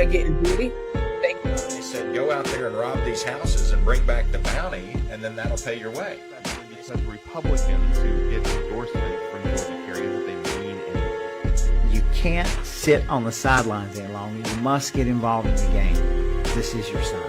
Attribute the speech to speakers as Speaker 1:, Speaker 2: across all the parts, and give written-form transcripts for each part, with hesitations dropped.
Speaker 1: that getting beauty? Thank you.
Speaker 2: He said, go out there and rob these houses and bring back the bounty, and then that'll pay your way.
Speaker 3: Because Republicans who get endorsement from Georgia carry that they mean anything.
Speaker 4: You can't sit on the sidelines any longer. You must get involved in the game. This is your sign.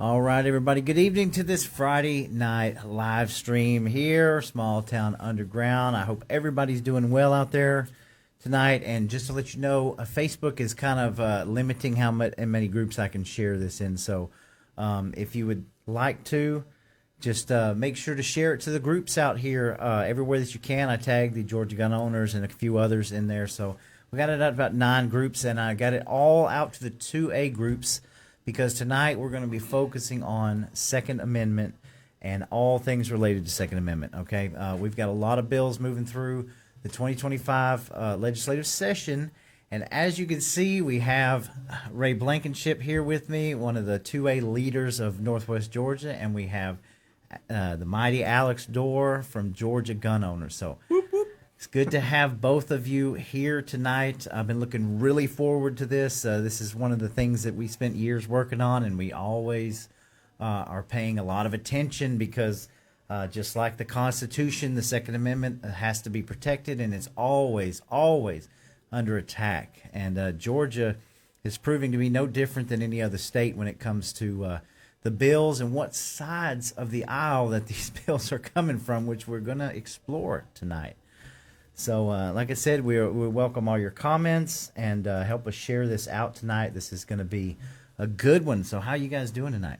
Speaker 4: All right, everybody. Good evening to this Friday night live stream here, Small Town Underground. I hope everybody's doing well out there tonight. And just to let you know, Facebook is kind of limiting how many groups I can share this in. So if you would like to, just make sure to share it to the groups out here everywhere that you can. I tagged the Georgia gun owners and a few others in there. So we got it out about 9 groups, and I got it all out to the 2A groups, because tonight we're going to be focusing on Second Amendment and all things related to Second Amendment, okay? We've got a lot of bills moving through the 2025 legislative session, and as you can see, we have Ray Blankenship here with me, one of the 2A leaders of Northwest Georgia, and we have the mighty Alex Dorr from Georgia Gun Owners. So it's good to have both of you here tonight. I've been looking really forward to this. This is one of the things that we spent years working on, and we always are paying a lot of attention because just like the Constitution, the Second Amendment has to be protected, and it's always, always under attack. And Georgia is proving to be no different than any other state when it comes to the bills and what sides of the aisle that these bills are coming from, which we're going to explore tonight. So, like I said, we welcome all your comments and help us share this out tonight. This is going to be a good one. So, how you guys doing tonight?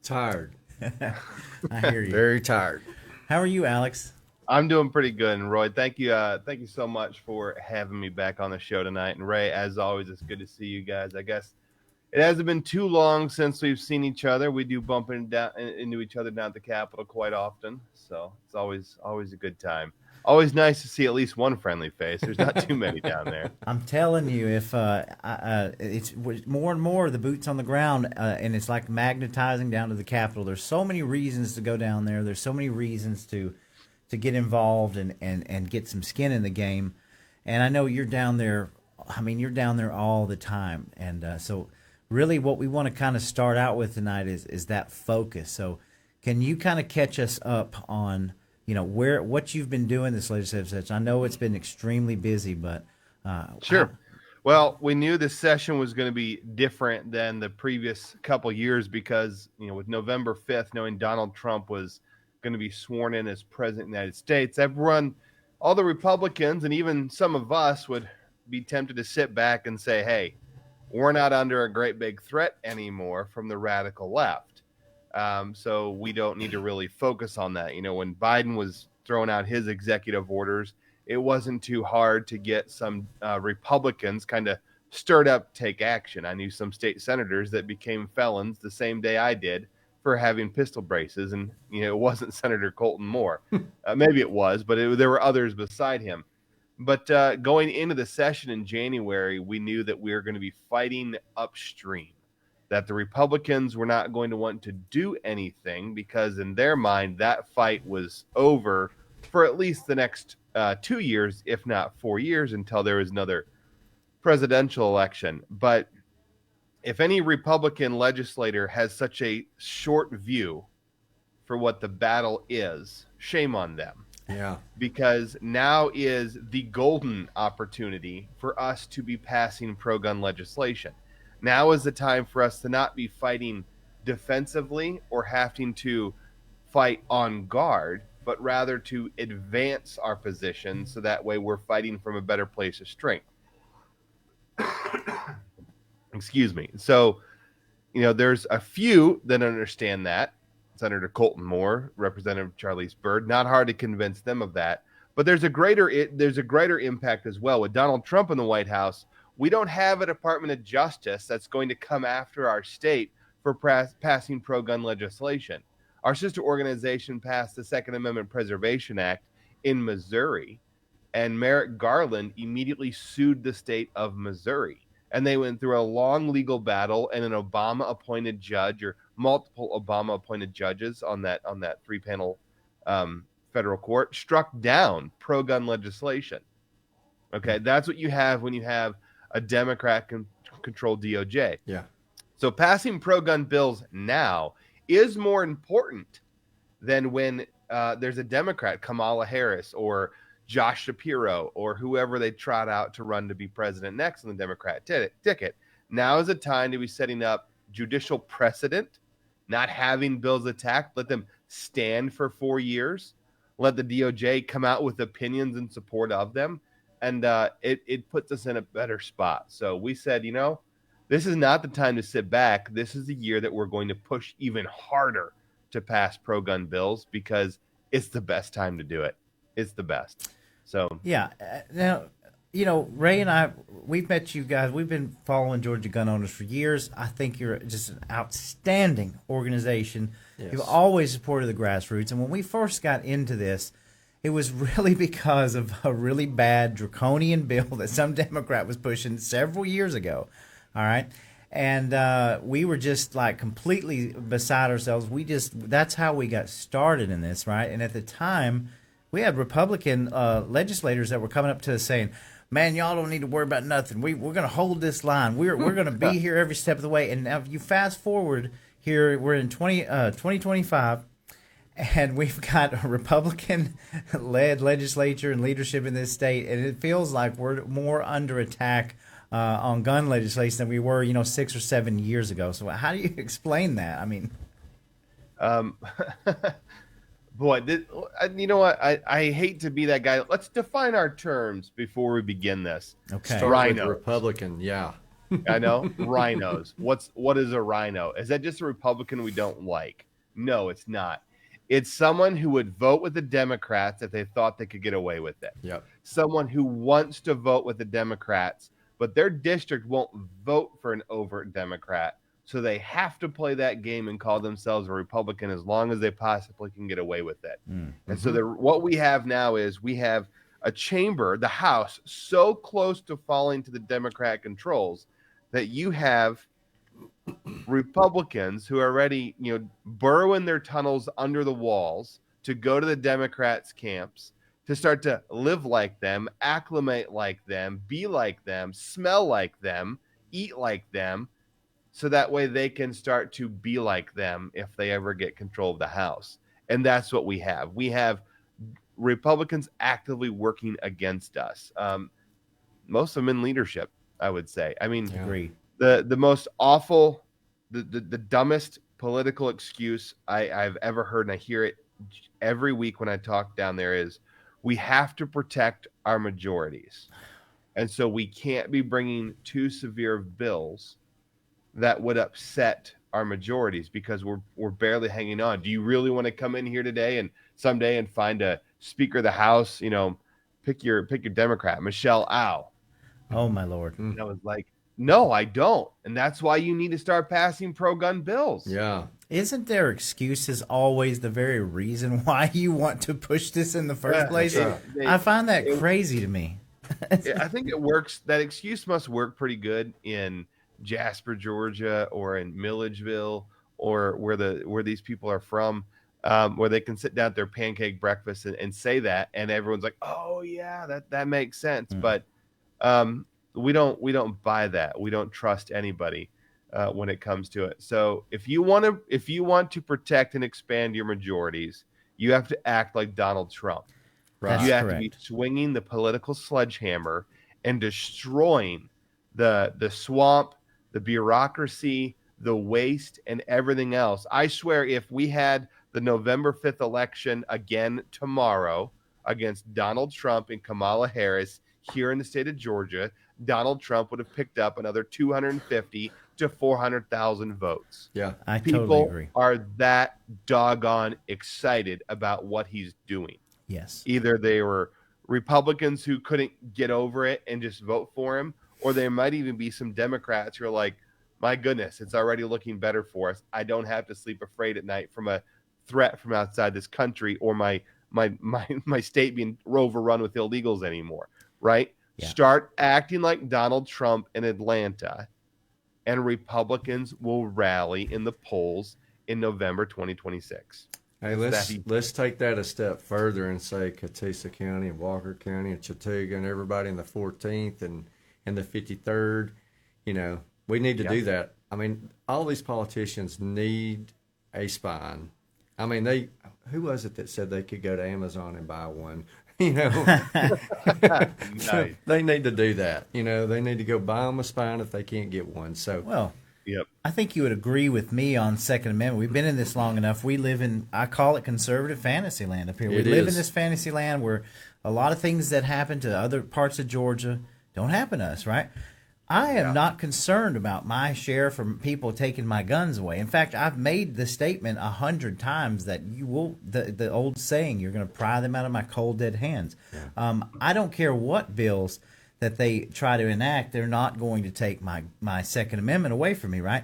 Speaker 5: Tired.
Speaker 4: I hear you.
Speaker 5: Very tired.
Speaker 4: How are you, Alex?
Speaker 3: I'm doing pretty good. And Roy, thank you so much for having me back on the show tonight. And Ray, as always, it's good to see you guys. I guess it hasn't been too long since we've seen each other. We do bump into each other down at the Capitol quite often, so it's always a good time. Always nice to see at least one friendly face. There's not too many down there.
Speaker 4: I'm telling you, if it's more and more the boots on the ground, and it's like magnetizing down to the Capitol. There's so many reasons to go down there. There's so many reasons to get involved and get some skin in the game. And I know you're down there. I mean, you're down there all the time. And so really what we want to kind of start out with tonight is that focus. So can you kind of catch us up on, what you've been doing this legislative session? I know it's been extremely busy, but
Speaker 3: Sure. Well, we knew this session was going to be different than the previous couple years because, with November 5th, knowing Donald Trump was going to be sworn in as president of the United States, all the Republicans and even some of us would be tempted to sit back and say, hey, we're not under a great big threat anymore from the radical left. So we don't need to really focus on that. When Biden was throwing out his executive orders, it wasn't too hard to get some Republicans kind of stirred up to take action. I knew some state senators that became felons the same day I did for having pistol braces. And, it wasn't Senator Colton Moore. Maybe it was, but there were others beside him. But going into the session in January, we knew that we were going to be fighting upstream, that the Republicans were not going to want to do anything because in their mind, that fight was over for at least the next 2 years, if not 4 years, until there was another presidential election. But if any Republican legislator has such a short view for what the battle is, shame on them.
Speaker 5: Yeah.
Speaker 3: Because now is the golden opportunity for us to be passing pro-gun legislation. Now is the time for us to not be fighting defensively or having to fight on guard, but rather to advance our position so that way we're fighting from a better place of strength. Excuse me. So, there's a few that understand that. Senator Colton Moore, Representative Charlize Byrd, not hard to convince them of that. But there's a greater impact as well. With Donald Trump in the White House, we don't have a Department of Justice that's going to come after our state for passing pro-gun legislation. Our sister organization passed the Second Amendment Preservation Act in Missouri, and Merrick Garland immediately sued the state of Missouri. And they went through a long legal battle, and an Obama-appointed judge or multiple Obama-appointed judges on that 3-panel federal court struck down pro-gun legislation. Okay, that's what you have when you have a Democrat-controlled DOJ.
Speaker 5: Yeah.
Speaker 3: So passing pro-gun bills now is more important than when there's a Democrat, Kamala Harris or Josh Shapiro or whoever they trot out to run to be president next on the Democrat ticket. Now is a time to be setting up judicial precedent, not having bills attacked. Let them stand for 4 years. Let the DOJ come out with opinions in support of them. And it puts us in a better spot. So we said, this is not the time to sit back. This is the year that we're going to push even harder to pass pro-gun bills because it's the best time to do it. It's the best. So
Speaker 4: yeah. Now, Ray and I, we've met you guys. We've been following Georgia gun owners for years. I think you're just an outstanding organization.
Speaker 5: Yes.
Speaker 4: You've always supported the grassroots. And when we first got into this, it was really because of a really bad draconian bill that some Democrat was pushing several years ago. All right. And we were just like completely beside ourselves. That's how we got started in this, right? And at the time, we had Republican legislators that were coming up to us saying, man, y'all don't need to worry about nothing. We're going to hold this line. We're going to be here every step of the way. And now if you fast forward here, we're in 2025. And we've got a Republican-led legislature and leadership in this state, and it feels like we're more under attack on gun legislation than we were, 6 or 7 years ago. So how do you explain that? I mean,
Speaker 3: boy, you know what? I hate to be that guy. Let's define our terms before we begin this.
Speaker 4: Okay,
Speaker 5: Start with Republican, yeah.
Speaker 3: I know rhinos. What is a rhino? Is that just a Republican we don't like? No, it's not. It's someone who would vote with the Democrats if they thought they could get away with it.
Speaker 5: Yep.
Speaker 3: Someone who wants to vote with the Democrats, but their district won't vote for an overt Democrat. So they have to play that game and call themselves a Republican as long as they possibly can get away with it. And so what we have now is we have a chamber, the House, so close to falling to the Democrat controls that you have Republicans who are already, burrowing their tunnels under the walls to go to the Democrats' camps to start to live like them, acclimate like them, be like them, smell like them, eat like them, so that way they can start to be like them if they ever get control of the House. And that's what we have. We have Republicans actively working against us. Most of them in leadership, I would say. I mean,
Speaker 4: Agreed.
Speaker 3: the most awful, the dumbest political excuse I've ever heard, and I hear it every week when I talk down there, is we have to protect our majorities. And so we can't be bringing too severe bills that would upset our majorities because we're barely hanging on. Do you really want to come in here today and someday and find a Speaker of the House, pick your Democrat, Michelle Au?
Speaker 4: Oh, my Lord.
Speaker 3: And I was like, no, I don't. And that's why you need to start passing pro-gun bills.
Speaker 5: Yeah.
Speaker 4: Isn't their excuses always the very reason why you want to push this in the first place? I find that crazy to me.
Speaker 3: I think it works. That excuse must work pretty good in Jasper, Georgia, or in Milledgeville, or where these people are from, where they can sit down at their pancake breakfast and say that, and everyone's like, "Oh yeah, that makes sense." But we don't buy that. We don't trust anybody when it comes to it. So if you want to protect and expand your majorities, you have to act like Donald Trump.
Speaker 4: Right.
Speaker 3: You have to be swinging the political sledgehammer and destroying the swamp, the bureaucracy, the waste, and everything else. I swear, if we had the November 5th election again tomorrow against Donald Trump and Kamala Harris here in the state of Georgia, Donald Trump would have picked up another 250 to 400,000 votes.
Speaker 5: Yeah.
Speaker 4: I
Speaker 3: People
Speaker 4: totally agree.
Speaker 3: are that doggone excited about what he's doing.
Speaker 4: Yes.
Speaker 3: Either they were Republicans who couldn't get over it and just vote for him, or there might even be some Democrats who are like, my goodness, it's already looking better for us. I don't have to sleep afraid at night from a threat from outside this country or my state being overrun with illegals anymore, right?
Speaker 4: Yeah.
Speaker 3: Start acting like Donald Trump in Atlanta, and Republicans will rally in the polls in November 2026.
Speaker 5: Hey, let's take that a step further and say Catoosa County and Walker County and Chattooga and everybody in the 14th and the 53rd. We need to do that. I mean, all these politicians need a spine. I mean, who was it that said they could go to Amazon and buy one?
Speaker 3: Nice.
Speaker 5: They need to do that. They need to go buy them a spine if they can't get one. So,
Speaker 4: Well,
Speaker 3: Yep.
Speaker 4: I think you would agree with me on Second Amendment. We've been in this long enough. We live in, I call it conservative fantasy land up here. We live in this fantasy land where a lot of things that happen to other parts of Georgia don't happen to us, right? I am not concerned about my share from people taking my guns away. In fact, I've made the statement 100 times that you will, the old saying, you're going to pry them out of my cold, dead hands. Yeah. I don't care what bills that they try to enact, they're not going to take my Second Amendment away from me, right?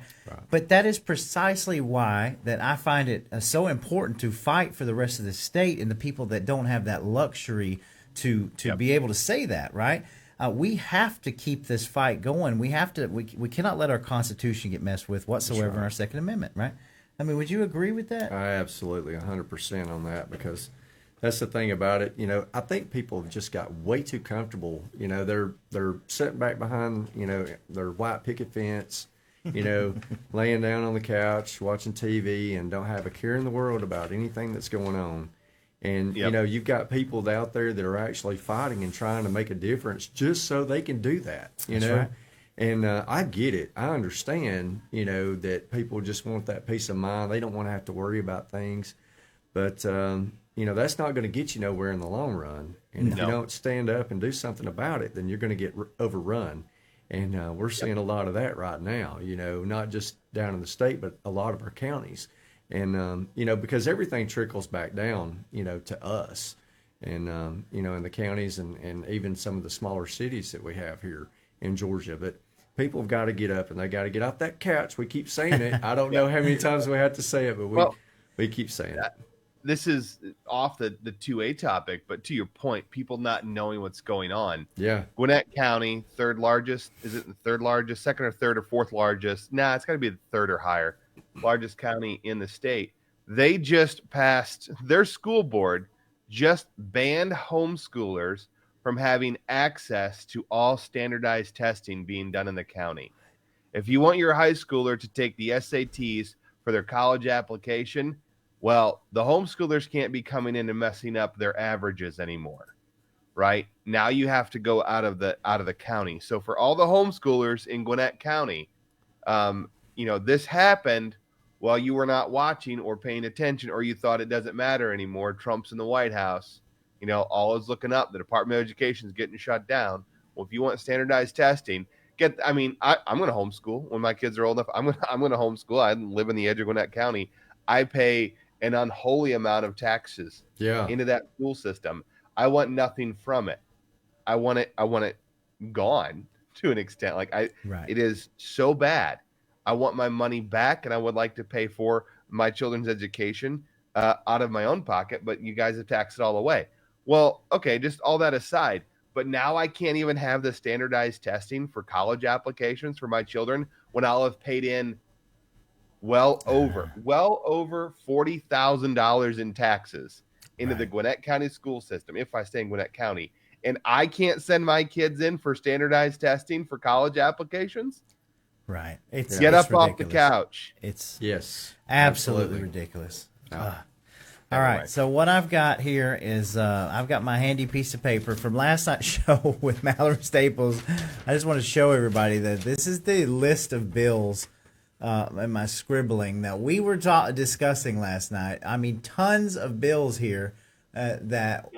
Speaker 4: But that is precisely why that I find it so important to fight for the rest of the state and the people that don't have that luxury to be able to say that, right? We have to keep this fight going. We have to. We cannot let our Constitution get messed with whatsoever in our Second Amendment, right? I mean, would you agree with that?
Speaker 5: I absolutely 100% on that, because that's the thing about it. I think people have just got way too comfortable. They're sitting back behind, their white picket fence, laying down on the couch, watching TV, and don't have a care in the world about anything that's going on. And, you've got people out there that are actually fighting and trying to make a difference just so they can do that,
Speaker 4: That's right.
Speaker 5: And I get it. I understand, that people just want that peace of mind. They don't want to have to worry about things. But, that's not going to get you nowhere in the long run. And if you don't stand up and do something about it, then you're going to get overrun. And we're seeing a lot of that right now, not just down in the state, but a lot of our counties. And, because everything trickles back down, to us and, in the counties and even some of the smaller cities that we have here in Georgia. But people have got to get up and they got to get off that couch. We keep saying it. I don't know how many times we have to say it, but we keep saying it.
Speaker 3: This is off the 2A topic, but to your point, people not knowing what's going on.
Speaker 5: Yeah.
Speaker 3: Gwinnett County, third largest. Is it the third largest, second or third or fourth largest? Nah, it's got to be the third or higher. Largest county in the state. They just passed, their school board just banned homeschoolers from having access to all standardized testing being done in the county. If you want your high schooler to take the SATs for their college application, well, the homeschoolers can't be coming in and messing up their averages anymore, right? Now you have to go out of the county. So for all the homeschoolers in Gwinnett County, this happened while you were not watching or paying attention, or you thought it doesn't matter anymore. Trump's in the White House. All is looking up. The Department of Education is getting shut down. Well, if you want standardized testing, I'm going to homeschool when my kids are old enough. I'm going to homeschool. I live in the edge of Gwinnett County. I pay an unholy amount of taxes into that school system. I want nothing from it. I want it gone to an extent. It is so bad. I want my money back, and I would like to pay for my children's education out of my own pocket, but you guys have taxed it all away. Well, okay, just all that aside, but now I can't even have the standardized testing for college applications for my children when I'll have paid in well over $40,000 in taxes into the Gwinnett County school system if I stay in Gwinnett County, and I can't send my kids in for standardized testing for college applications.
Speaker 4: Right.
Speaker 3: Get up
Speaker 4: ridiculous.
Speaker 3: off the couch.
Speaker 4: It's
Speaker 5: Absolutely
Speaker 4: ridiculous.
Speaker 5: No.
Speaker 4: All right. So what I've got here is I've got my handy piece of paper from last night's show with Mallory Staples. I just want to show everybody that this is the list of bills and my scribbling that we were discussing last night. I mean, tons of bills here that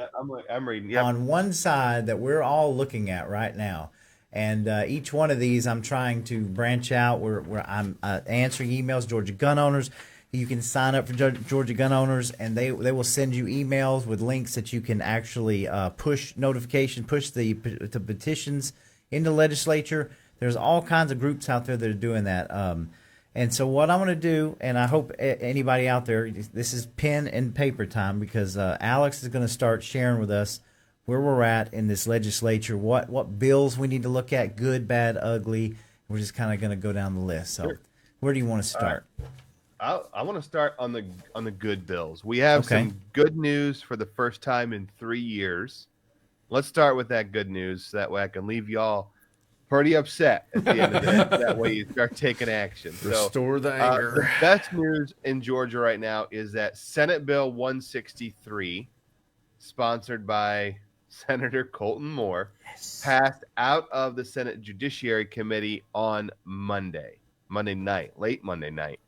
Speaker 3: I'm reading. Yep.
Speaker 4: On one side that we're all looking at right now. And each one of these, I'm trying to branch out. Where I'm answering emails, Georgia gun owners. You can sign up for Georgia gun owners, and they will send you emails with links that you can actually push the petitions into legislature. There's all kinds of groups out there that are doing that. And so what I'm going to do, and I hope anybody out there, this is pen and paper time, because Alex is going to start sharing with us where we're at in this legislature, what bills we need to look at, good, bad, ugly. We're just kind of going to go down the list. So where do you want to start?
Speaker 3: I want to start on the good bills. We have some good news for the first time in 3 years. Let's start with that good news, so that way I can leave y'all pretty upset at the end of it. That way you start taking action.
Speaker 5: Restore the anger.
Speaker 3: The best news in Georgia right now is that Senate Bill 163, sponsored by Senator Colton Moore, passed out of the Senate Judiciary Committee on late Monday night.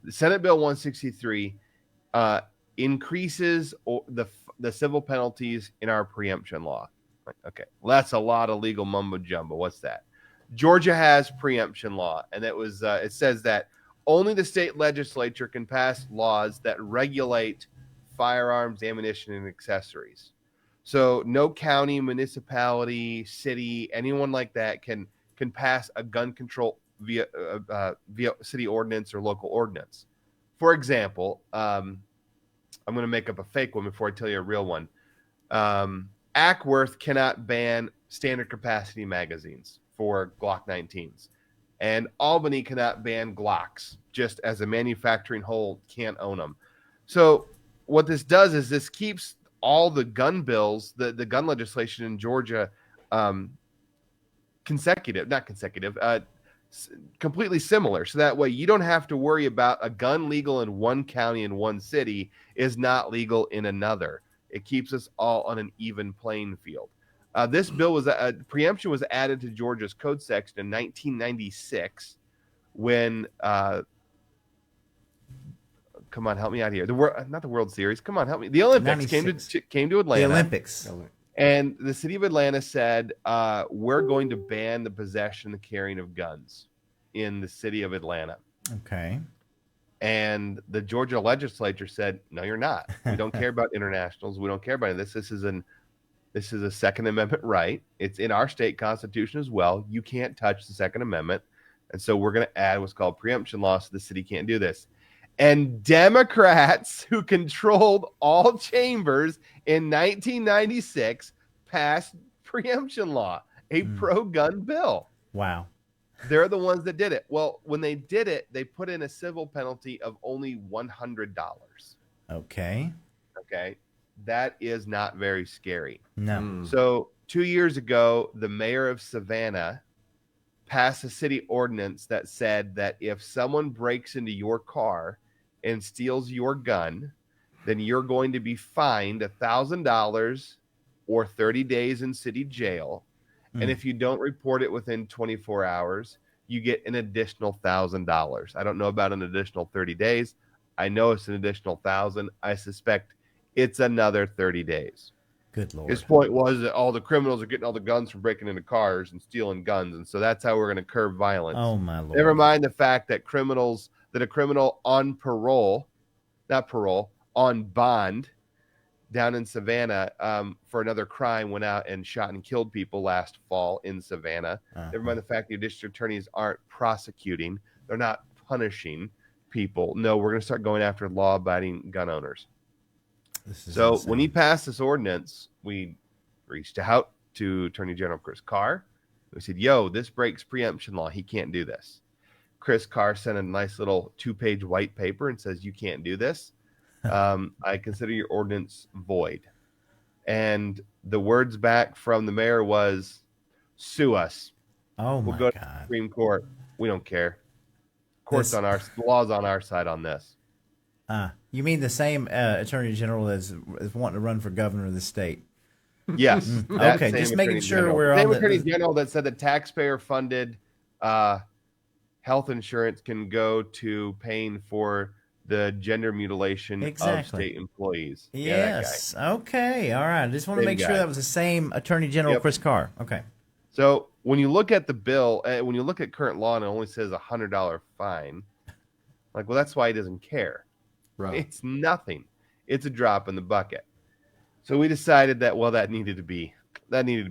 Speaker 3: Senate Bill 163 increases the civil penalties in our preemption law. Okay, that's a lot of legal mumbo jumbo. What's that? Georgia has preemption law, and it says that only the state legislature can pass laws that regulate firearms, ammunition, and accessories. So no county, municipality, city, anyone like that can pass a gun control via city ordinance or local ordinance. For example, I'm going to make up a fake one before I tell you a real one. Ackworth cannot ban standard capacity magazines for Glock 19s. And Albany cannot ban Glocks, just as a manufacturing whole can't own them. So what this does is this keeps all the gun bills, the gun legislation in Georgia completely similar. So that way you don't have to worry about a gun legal in one county in one city is not legal in another. It keeps us all on an even playing field. This bill preemption was added to Georgia's code section in 1996 when come on, help me out here. Not the World Series. Come on, help me. The Olympics came to Atlanta.
Speaker 4: The Olympics.
Speaker 3: And the city of Atlanta said, we're going to ban the possession and the carrying of guns in the city of Atlanta.
Speaker 4: Okay.
Speaker 3: And the Georgia legislature said, no, you're not. We don't care about internationals. We don't care about this. This is an This is a Second Amendment right. It's in our state constitution as well. You can't touch the Second Amendment. And so we're going to add what's called preemption law so the city can't do this. And Democrats who controlled all chambers in 1996 passed preemption law, a pro-gun bill.
Speaker 4: Wow.
Speaker 3: They're the ones that did it. Well, when they did it, they put in a civil penalty of only $100.
Speaker 4: Okay.
Speaker 3: Okay. That is not very scary.
Speaker 4: No.
Speaker 3: So 2 years ago, the mayor of Savannah passed a city ordinance that said that if someone breaks into your car and steals your gun, then you're going to be fined $1,000 or 30 days in city jail. And if you don't report it within 24 hours, you get an additional $1,000. I don't know about an additional 30 days. I know it's an additional 1,000. I suspect it's another 30 days.
Speaker 4: Good Lord.
Speaker 3: His point was that all the criminals are getting all the guns from breaking into cars and stealing guns. And so that's how we're going to curb violence.
Speaker 4: Oh, my Lord.
Speaker 3: Never mind the fact that a criminal on on bond down in Savannah for another crime went out and shot and killed people last fall in Savannah. Never mind the fact that district attorneys aren't prosecuting. They're not punishing people. No, we're going to start going after law-abiding gun owners. So
Speaker 4: insane.
Speaker 3: when he passed this ordinance, we reached out to Attorney General Chris Carr. We said, yo, this breaks preemption law. He can't do this. Chris Carr sent a nice little 2-page white paper and says, you can't do this. I consider your ordinance void. And the words back from the mayor was, sue us.
Speaker 4: Oh,
Speaker 3: We'll
Speaker 4: my
Speaker 3: go to the
Speaker 4: God.
Speaker 3: Supreme Court. We don't care. Court's
Speaker 4: This-
Speaker 3: the law's on our side on this.
Speaker 4: You mean the same Attorney General as wanting to run for governor of the state?
Speaker 3: Yes. that
Speaker 4: Okay,
Speaker 3: same
Speaker 4: just making
Speaker 3: Attorney
Speaker 4: sure
Speaker 3: General.
Speaker 4: we're on
Speaker 3: Same
Speaker 4: the-
Speaker 3: Attorney General that said that taxpayer-funded health insurance can go to paying for the gender mutilation of
Speaker 4: Exactly.
Speaker 3: state employees. Yeah, that guy.
Speaker 4: Yes. Okay. All right. I just want to
Speaker 3: Same
Speaker 4: make sure
Speaker 3: guy.
Speaker 4: that was the same Attorney General
Speaker 3: Yep.
Speaker 4: Chris Carr. Okay.
Speaker 3: So when you look at the bill, when you look at current law and it only says $100 fine, like, well, that's why he doesn't care.
Speaker 5: Right.
Speaker 3: It's nothing. It's a drop in the bucket. So we decided that, well, that needed to be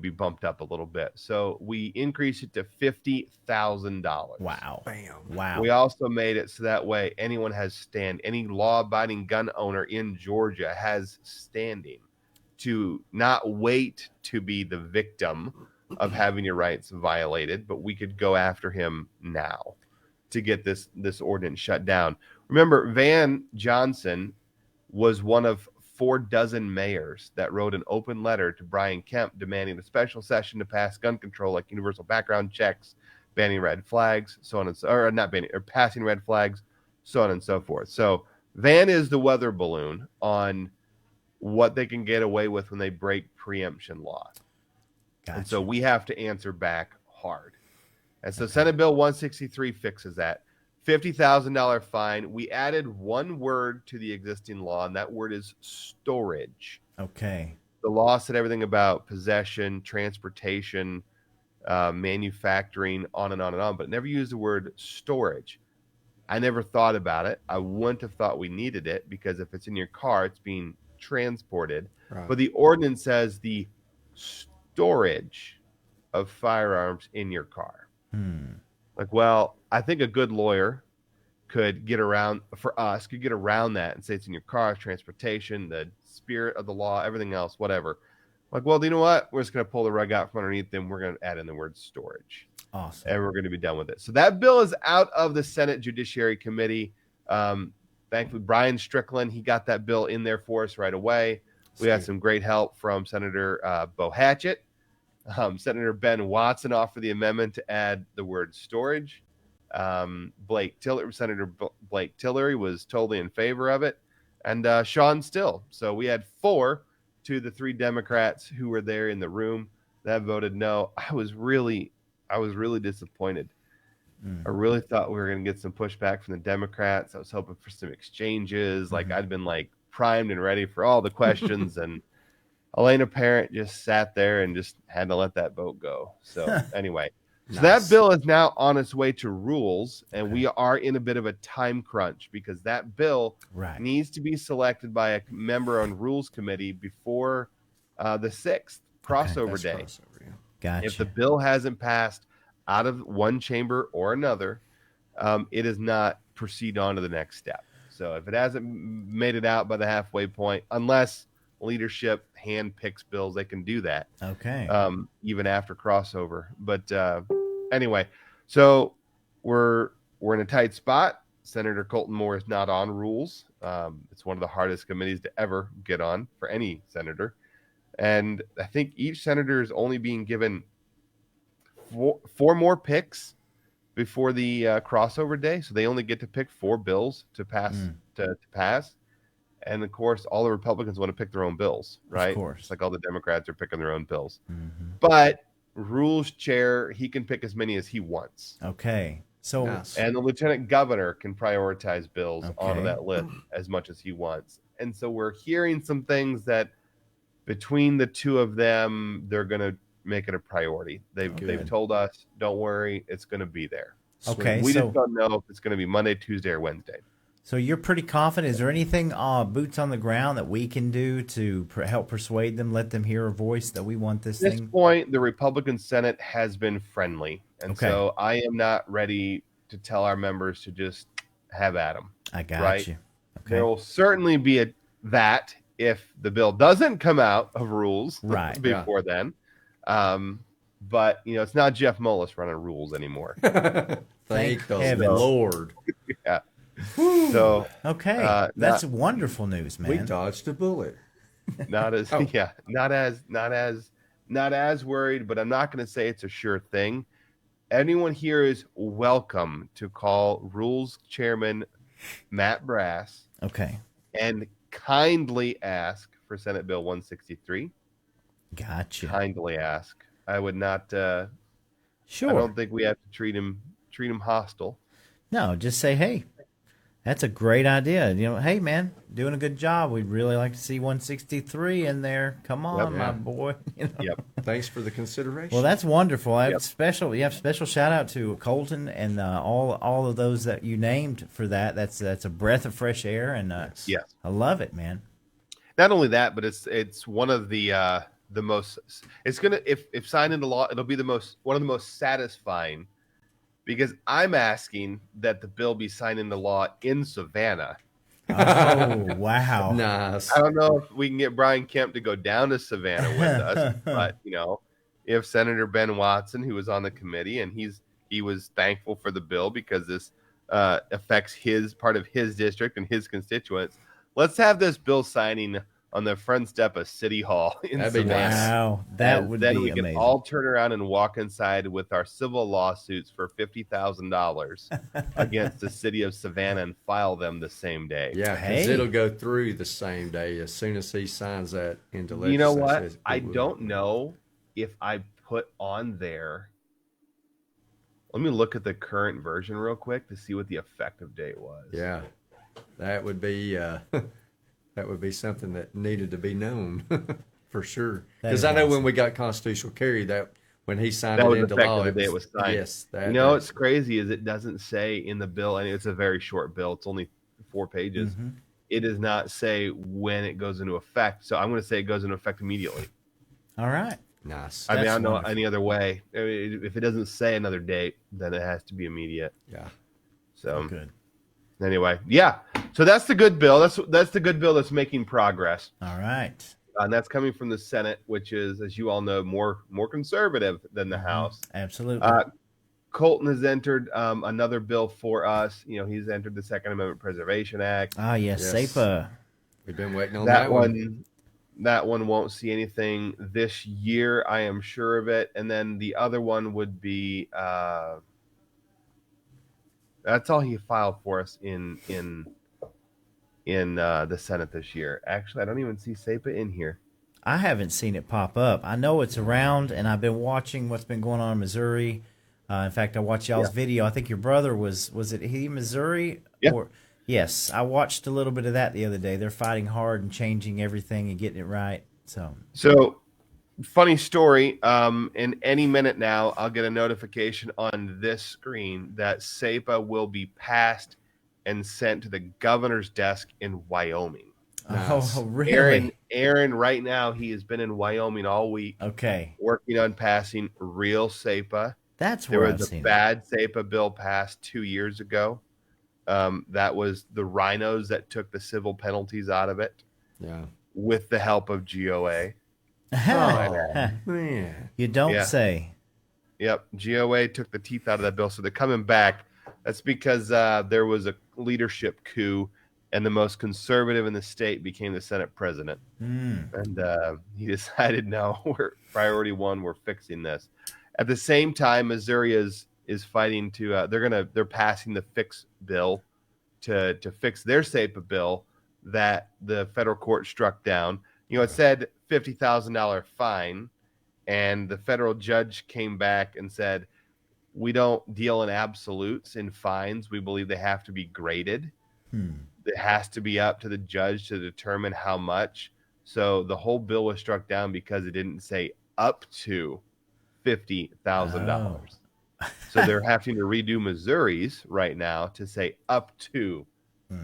Speaker 3: bumped up a little bit. So we increased it to $50,000.
Speaker 4: Wow.
Speaker 5: Bam.
Speaker 4: Wow.
Speaker 3: We also made it so that way any law-abiding gun owner in Georgia has standing to not wait to be the victim of having your rights violated, but we could go after him now to get this ordinance shut down. Remember, Van Johnson was one of 4 mayors that wrote an open letter to Brian Kemp demanding a special session to pass gun control, like universal background checks, banning red flags, so on and so, or not banning, or passing red flags, so on and so forth. So Van is the weather balloon on what they can get away with when they break preemption law.
Speaker 4: Gotcha.
Speaker 3: And so we have to answer back hard. And so Senate Bill 163 fixes that. $50,000 fine. We added one word to the existing law, and that word is storage.
Speaker 4: Okay.
Speaker 3: The law said everything about possession, transportation, manufacturing, on and on and on, but it never used the word storage. I never thought about it. I wouldn't have thought we needed it because if it's in your car, it's being transported.
Speaker 5: Right.
Speaker 3: But the ordinance says the storage of firearms in your car. Like, well, I think a good lawyer could get around that and say it's in your car, transportation, the spirit of the law, everything else, whatever. Like, well, you know what? We're just going to pull the rug out from underneath them. We're going to add in the word storage.
Speaker 4: Awesome.
Speaker 3: And we're going to be done with it. So that bill is out of the Senate Judiciary Committee. Thankfully, Brian Strickland, he got that bill in there for us right away. We had some great help from Senator Bo Hatchett. Senator Ben Watson offered the amendment to add the word storage. Senator Blake Tillery was totally in favor of it, and Sean Still. So we had 4 to the 3 Democrats who were there in the room that voted no. I was really disappointed. I really thought we were going to get some pushback from the Democrats. I was hoping for some exchanges. Like I'd been like primed and ready for all the questions, and Elena Parent just sat there and just had to let that vote go. So anyway, so that bill is now on its way to rules, and we are in a bit of a time crunch because that bill needs to be selected by a member on Rules Committee before the 6th. crossover
Speaker 5: That's
Speaker 3: day.
Speaker 5: crossover, yeah.
Speaker 4: Gotcha.
Speaker 3: If the bill hasn't passed out of one chamber or another, it does not proceed on to the next step. So if it hasn't made it out by the halfway point, unless leadership hand picks bills, they can do that.
Speaker 4: Okay.
Speaker 3: Even after crossover. But anyway, so we're in a tight spot. Senator Colton Moore is not on rules. It's one of the hardest committees to ever get on for any senator. And I think each senator is only being given four more picks before the crossover day. So they only get to pick 4 bills to pass to pass. And of course, all the Republicans want to pick their own bills, right?
Speaker 4: Of course.
Speaker 3: It's like all the Democrats are picking their own bills.
Speaker 4: Mm-hmm.
Speaker 3: But rules chair, he can pick as many as he wants.
Speaker 4: Okay. So,
Speaker 5: Nice.
Speaker 3: And the lieutenant governor can prioritize bills onto
Speaker 4: Okay.
Speaker 3: that list as much as he wants. And so we're hearing some things that between the two of them, they're going to make it a priority. They've told us, don't worry, it's going to be there.
Speaker 4: okay.
Speaker 3: We
Speaker 4: so,
Speaker 3: just don't know if it's going to be Monday, Tuesday, or Wednesday.
Speaker 4: so you're pretty confident. Is there anything boots on the ground that we can do to help persuade them, let them hear a voice that we want this
Speaker 3: At this
Speaker 4: thing?
Speaker 3: point, the Republican Senate has been friendly. And
Speaker 4: Okay.
Speaker 3: so I am not ready to tell our members to just have at them.
Speaker 4: I got
Speaker 3: right.
Speaker 4: you. Okay.
Speaker 3: There will certainly be that if the bill doesn't come out of rules
Speaker 4: Right.
Speaker 3: before then. But, it's not Jeff Mullis running rules anymore.
Speaker 5: Thank the
Speaker 4: heavens.
Speaker 5: Lord.
Speaker 3: Yeah. So
Speaker 4: Okay. That's wonderful news, man.
Speaker 5: We dodged a bullet.
Speaker 3: not as
Speaker 5: Oh.
Speaker 3: not as worried, but I'm not going to say it's a sure thing. Anyone here is welcome to call Rules Chairman Matt Brass
Speaker 4: Okay.
Speaker 3: and kindly ask for Senate Bill 163.
Speaker 4: Gotcha.
Speaker 3: Kindly ask. I would not.
Speaker 4: Sure.
Speaker 3: I don't think we have to treat him hostile.
Speaker 4: No, just say, hey, that's a great idea. Hey, man, doing a good job. We'd really like to see 163 in there. Come on,
Speaker 3: Yep.
Speaker 4: my boy.
Speaker 3: Yep.
Speaker 5: Thanks for the consideration.
Speaker 4: Well, that's wonderful. I have
Speaker 3: Yep.
Speaker 4: special shout out to Colton and all of those that you named for that. That's a breath of fresh air, and
Speaker 3: Yes.
Speaker 4: I love it, man.
Speaker 3: Not only that, but it's one of the most. It's gonna if signed into law, it'll be one of the most satisfying. Because I'm asking that the bill be signed into law in Savannah.
Speaker 4: Oh, wow.
Speaker 5: Nice.
Speaker 3: I don't know if we can get Brian Kemp to go down to Savannah with us, but if Senator Ben Watson, who was on the committee, and he was thankful for the bill because this affects part of his district and his constituents. Let's have this bill signing on the front step of City Hall in
Speaker 5: That'd be
Speaker 3: Savannah.
Speaker 5: nice.
Speaker 4: Wow, that
Speaker 3: And
Speaker 4: would
Speaker 3: then
Speaker 4: be
Speaker 3: we
Speaker 4: amazing.
Speaker 3: can all turn around and walk inside with our civil lawsuits for $50,000 against the city of Savannah and file them the same day.
Speaker 5: Yeah, because
Speaker 4: Hey.
Speaker 5: it'll go through the same day as soon as he signs that into legislation.
Speaker 3: You know what?
Speaker 5: It
Speaker 3: I
Speaker 5: will.
Speaker 3: don't know if I put on there. Let me look at the current version real quick to see what the effective date was.
Speaker 5: Yeah, that would be that would be something that needed to be known for sure.
Speaker 4: That
Speaker 5: Because
Speaker 4: is
Speaker 5: I know
Speaker 4: awesome.
Speaker 5: when we got constitutional carry, that when he signed
Speaker 3: That
Speaker 5: it
Speaker 3: was
Speaker 5: into
Speaker 3: effective
Speaker 5: law,
Speaker 3: the day it was signed.
Speaker 5: Yes, that.
Speaker 3: What's crazy is it doesn't say in the bill, and it's a very short bill. It's only 4 pages.
Speaker 4: Mhm.
Speaker 3: It does not say when it goes into effect. So I'm going to say it goes into effect immediately.
Speaker 4: All right.
Speaker 5: Nice.
Speaker 3: I mean, I
Speaker 4: That's
Speaker 3: don't know
Speaker 4: wonderful.
Speaker 3: any other way. I mean, if it doesn't say another date, then it has to be immediate.
Speaker 5: Yeah.
Speaker 3: So
Speaker 4: Good.
Speaker 3: anyway, yeah. So that's the good bill. That's the good bill that's making progress,
Speaker 4: All right.
Speaker 3: and that's coming from the Senate, which is, as you all know, more conservative than the House.
Speaker 4: Absolutely.
Speaker 3: Colton has entered another bill for us. He's entered the Second Amendment Preservation Act.
Speaker 4: Yes,
Speaker 5: Yes.
Speaker 4: SAPA.
Speaker 5: We've been waiting on
Speaker 3: That one won't see anything this year, I am sure of it. And then the other one would be that's all he filed for us in the Senate this year. Actually, I don't even see SAPA in here.
Speaker 4: I haven't seen it pop up. I know it's around, and I've been watching what's been going on in Missouri. In fact, I watched y'all's video. I think your brother was it he Missouri?
Speaker 3: Yeah.
Speaker 4: Yes, I watched a little bit of that the other day. They're fighting hard and changing everything and getting it right.
Speaker 3: So funny story. In any minute now, I'll get a notification on this screen that SAPA will be passed and sent to the governor's desk in Wyoming.
Speaker 5: Nice.
Speaker 4: Oh, really?
Speaker 3: Aaron, right now he has been in Wyoming all week
Speaker 4: Okay.
Speaker 3: working on passing real SEPA.
Speaker 4: That's
Speaker 3: There
Speaker 4: where I've
Speaker 3: was a
Speaker 4: seen it.
Speaker 3: bad SEPA bill passed 2 years ago. That was the rhinos that took the civil penalties out of it
Speaker 5: Yeah.
Speaker 3: with the help of GOA.
Speaker 5: Oh, man.
Speaker 4: You don't
Speaker 3: Yeah.
Speaker 4: say.
Speaker 3: Yep, GOA took the teeth out of that bill, so they're coming back. That's because there was a leadership coup, and the most conservative in the state became the Senate president. And he decided, no, we're priority one. We're fixing this. At the same time, Missouri is fighting to. They're passing the fix bill to fix their SEPA bill that the federal court struck down. It said $50,000 fine. And the federal judge came back and said, we don't deal in absolutes in fines. We believe they have to be graded. It has to be up to the judge to determine how much. So the whole bill was struck down because it didn't say up to $50,000. So they're having to redo Missouri's right now to say up to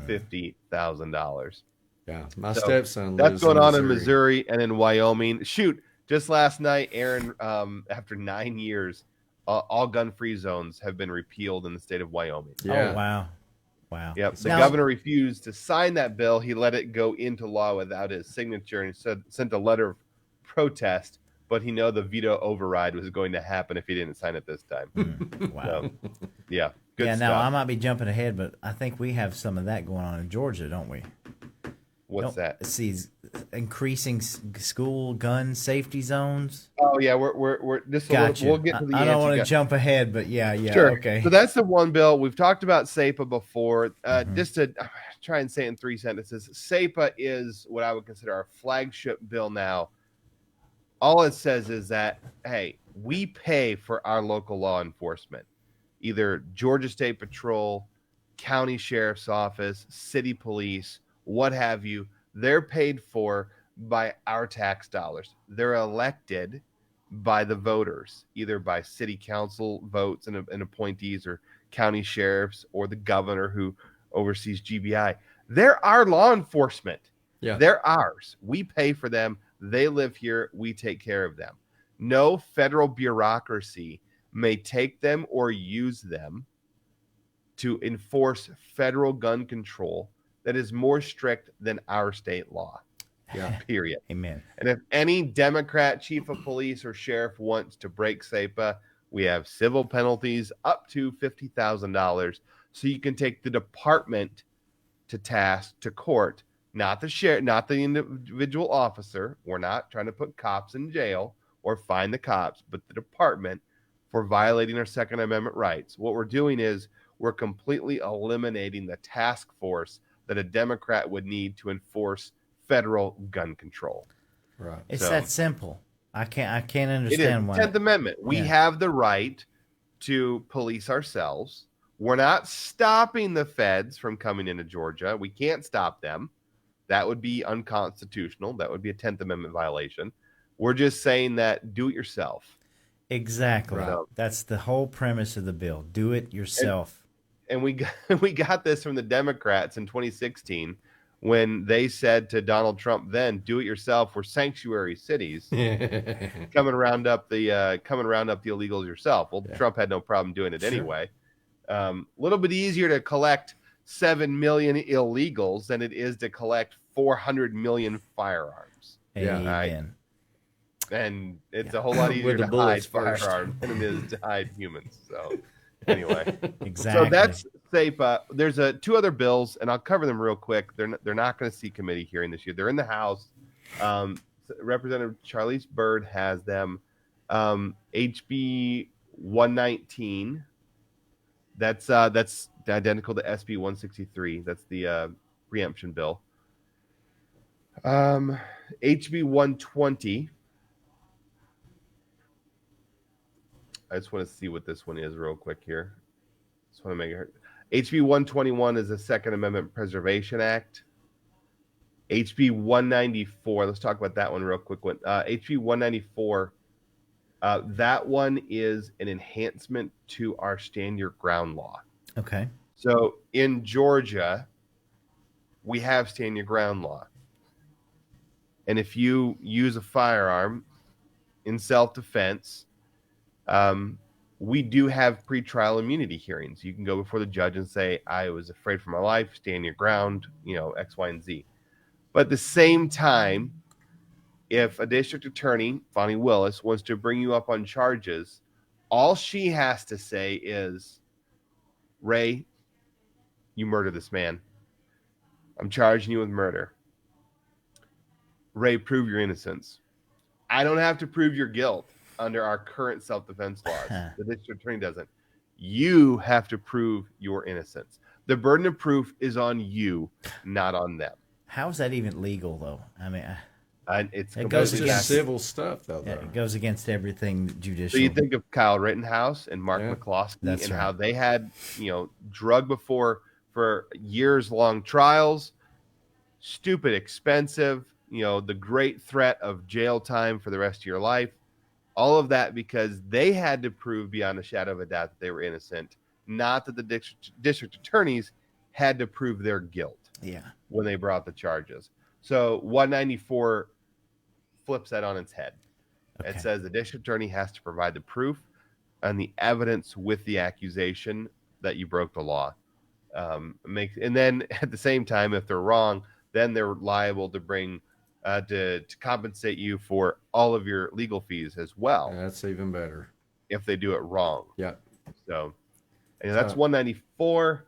Speaker 3: $50,000.
Speaker 5: Yeah. My stepson
Speaker 3: That's
Speaker 5: lives
Speaker 3: going on in
Speaker 5: Missouri.
Speaker 3: Missouri and in Wyoming. Shoot. Just last night, Aaron, after 9 years, all gun-free zones have been repealed in the state of Wyoming.
Speaker 5: Yeah.
Speaker 4: Oh, wow. Wow.
Speaker 3: Yep. The
Speaker 4: Now-
Speaker 3: governor refused to sign that bill. He let it go into law without his signature and sent a letter of protest, but he knew the veto override was going to happen if he didn't sign it this time.
Speaker 4: Wow.
Speaker 3: So, yeah. Good
Speaker 4: Yeah,
Speaker 3: stuff.
Speaker 4: now I might be jumping ahead, but I think we have some of that going on in Georgia, don't we?
Speaker 3: What's that?
Speaker 4: See, increasing school gun safety zones.
Speaker 3: Oh, yeah. We're this.
Speaker 4: Gotcha.
Speaker 3: We'll get to the
Speaker 4: I don't want to
Speaker 3: anti-gun-
Speaker 4: jump ahead, but yeah,
Speaker 3: Sure.
Speaker 4: okay.
Speaker 3: So that's the one bill. We've talked about SEPA before. Just to try and say it in 3 sentences, SEPA is what I would consider our flagship bill now. All it says is that, hey, we pay for our local law enforcement, either Georgia State Patrol, county sheriff's office, city police, what have you. They're paid for by our tax dollars. They're elected by the voters, either by city council votes and appointees, or county sheriffs, or the governor who oversees GBI. They're our law enforcement.
Speaker 5: Yeah.
Speaker 3: They're ours. We pay for them. They live here. We take care of them. No federal bureaucracy may take them or use them to enforce federal gun control that is more strict than our state law.
Speaker 5: Yeah.
Speaker 3: Period.
Speaker 4: Amen.
Speaker 3: And if any Democrat chief of police or sheriff wants to break SEPA, we have civil penalties up to $50,000. So you can take the department to task, to court, not the sheriff, not the individual officer. We're not trying to put cops in jail or fine the cops, but the department for violating our Second Amendment rights. What we're doing is we're completely eliminating the task force that a Democrat would need to enforce federal gun control.
Speaker 5: Right.
Speaker 4: It's
Speaker 3: So-
Speaker 4: that simple. I can't
Speaker 3: It is
Speaker 4: understand why.
Speaker 3: 10th Amendment. We
Speaker 4: Yeah.
Speaker 3: have the right to police ourselves. We're not stopping the feds from coming into Georgia. We can't stop them. That would be unconstitutional. That would be a 10th Amendment violation. We're just saying that do it yourself.
Speaker 4: Exactly.
Speaker 3: Right.
Speaker 4: That's the whole premise of the bill. Do it yourself.
Speaker 3: And we got this from the Democrats in 2016 when they said to Donald Trump, then do it yourself. We're sanctuary cities. come and round up the illegals yourself. Well,
Speaker 5: Yeah.
Speaker 3: Trump had no problem doing it
Speaker 5: Sure.
Speaker 3: anyway. A little bit easier to collect 7 million illegals than it is to collect 400 million firearms.
Speaker 5: Yeah.
Speaker 4: Amen.
Speaker 3: And it's a whole lot easier
Speaker 5: With the
Speaker 3: to hide
Speaker 5: bullets first.
Speaker 3: firearms than it is to hide humans. So anyway,
Speaker 4: Exactly.
Speaker 3: so that's SEPA. There's two other bills, and I'll cover them real quick. They're not going to see committee hearing this year. They're in the House. Representative Charlize Byrd has them. HB 119. That's identical to SB 163. That's the preemption bill. HB 120. I just want to see what this one is real quick here. Just want to make it. HB 121 is the Second Amendment Preservation Act. HB 194. Let's talk about that one real quick. HB 194. That one is an enhancement to our Stand Your Ground law.
Speaker 4: Okay.
Speaker 3: So in Georgia, we have Stand Your Ground law. And if you use a firearm in self-defense, we do have pretrial immunity hearings. You can go before the judge and say, I was afraid for my life, stand your ground, X, Y, and Z. But at the same time, if a district attorney, Fonnie Willis, wants to bring you up on charges, all she has to say is, Ray, you murdered this man. I'm charging you with murder. Ray, prove your innocence. I don't have to prove your guilt under our current self-defense laws. The district attorney doesn't. You have to prove your innocence. The burden of proof is on you, not on them.
Speaker 4: How is that even legal, though? I mean,
Speaker 3: It
Speaker 5: It's
Speaker 4: goes
Speaker 5: just
Speaker 4: against
Speaker 5: civil stuff, though.
Speaker 4: it goes against everything judicial.
Speaker 3: So you think of Kyle Rittenhouse and Mark McCloskey
Speaker 4: That's
Speaker 3: and
Speaker 4: right.
Speaker 3: how they had, drug before for years-long trials, stupid expensive, the great threat of jail time for the rest of your life. All of that because they had to prove beyond a shadow of a doubt that they were innocent, not that the district attorneys had to prove their guilt when they brought the charges. So 194 flips that on its head.
Speaker 4: Okay.
Speaker 3: It says the district attorney has to provide the proof and the evidence with the accusation that you broke the law. And then at the same time, if they're wrong, then they're liable to bring to compensate you for all of your legal fees as well.
Speaker 5: That's even better
Speaker 3: if they do it wrong.
Speaker 5: Yeah.
Speaker 3: So that's 194.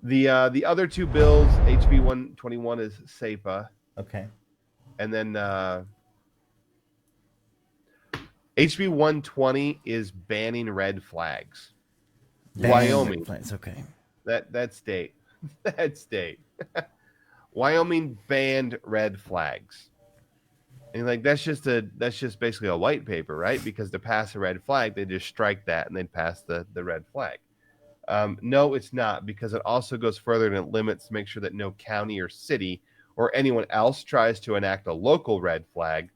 Speaker 3: The other two bills, HB 121 is SEPA.
Speaker 4: Okay.
Speaker 3: And then HB 120 is banning red flags. Wyoming.
Speaker 4: Red flags. Okay.
Speaker 3: That state. That state. Wyoming banned red flags. And that's just basically a white paper, right? Because to pass a red flag, they just strike that and then pass the red flag. No, it's not, because it also goes further and it limits to make sure that no county or city or anyone else tries to enact a local red flag.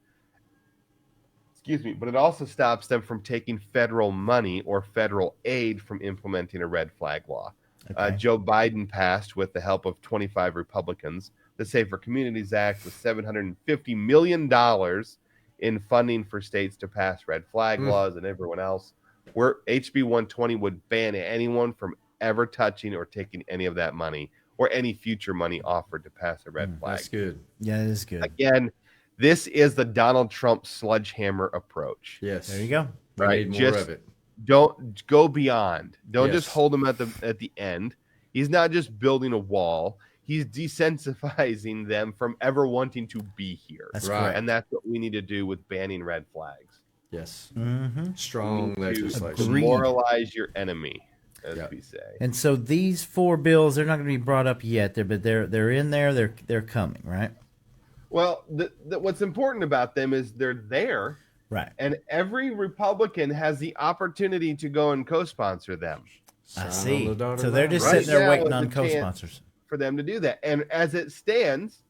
Speaker 3: Excuse me, but it also stops them from taking federal money or federal aid from implementing a red flag law.
Speaker 4: Okay.
Speaker 3: Joe Biden passed, with the help of 25 Republicans, the Safer Communities Act with $750 million in funding for states to pass red flag laws and everyone else. Where HB 120 would ban anyone from ever touching or taking any of that money or any future money offered to pass a red flag.
Speaker 5: That's good.
Speaker 4: Yeah, it is good.
Speaker 3: Again, this is the Donald Trump sledgehammer approach.
Speaker 5: Yes.
Speaker 4: There you go.
Speaker 5: We
Speaker 3: Right?
Speaker 5: need more
Speaker 3: Just
Speaker 5: of it.
Speaker 3: don't go beyond. Don't
Speaker 5: Yes.
Speaker 3: just hold him at the end. He's not just building a wall. He's desensitizing them from ever wanting to be here.
Speaker 4: That's
Speaker 5: Right.
Speaker 4: correct.
Speaker 3: And that's what we need to do with banning red flags.
Speaker 5: Yes.
Speaker 4: Mm-hmm.
Speaker 5: Strong
Speaker 3: To
Speaker 5: legislation.
Speaker 4: Agreed.
Speaker 3: demoralize your enemy, as
Speaker 5: Yep.
Speaker 3: we say.
Speaker 4: And so these four bills, they're not going to be brought up yet, but they're in there. They're coming, right?
Speaker 3: Well, what's important about them is they're there,
Speaker 4: Right.
Speaker 3: and every Republican has the opportunity to go and co-sponsor them.
Speaker 4: I
Speaker 5: Sign
Speaker 4: see.
Speaker 5: on the dotted
Speaker 4: So they're
Speaker 5: line.
Speaker 4: just
Speaker 3: Right
Speaker 4: sitting there
Speaker 3: now
Speaker 4: waiting
Speaker 3: is
Speaker 4: on
Speaker 3: the chance.
Speaker 4: co-sponsors.
Speaker 3: For them to do that. And as it stands,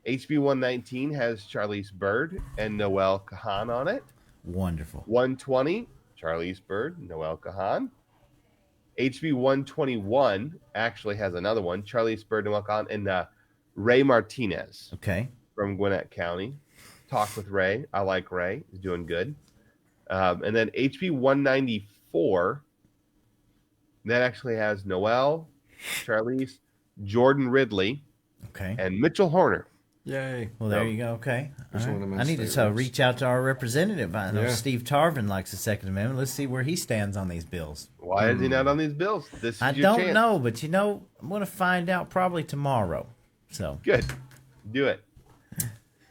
Speaker 3: HB 119 has Charlize Byrd and Noel Kahan on it.
Speaker 4: Wonderful.
Speaker 3: 120, Charlize Byrd, Noel Kahan. HB 121 actually has another one, Charlize Byrd, Noel Kahan, and Ray Martinez
Speaker 4: Okay.
Speaker 3: from Gwinnett County. Talk with Ray. I like Ray. He's doing good. And then HB 194, that actually has Noel, Charlize, Jordan Ridley,
Speaker 4: Okay.
Speaker 3: and Mitchell Horner.
Speaker 5: Yay.
Speaker 4: Well, there you go. Okay.
Speaker 5: That's
Speaker 4: All
Speaker 5: one of my
Speaker 4: I need to
Speaker 5: favorites.
Speaker 4: reach out to our representative. I know
Speaker 5: Yeah.
Speaker 4: Steve Tarvin likes the Second Amendment. Let's see where he stands on these bills.
Speaker 3: Why is he not on these bills? This is
Speaker 4: I
Speaker 3: your
Speaker 4: don't
Speaker 3: chance.
Speaker 4: know, but I'm going to find out probably tomorrow. So,
Speaker 3: Good. Do it.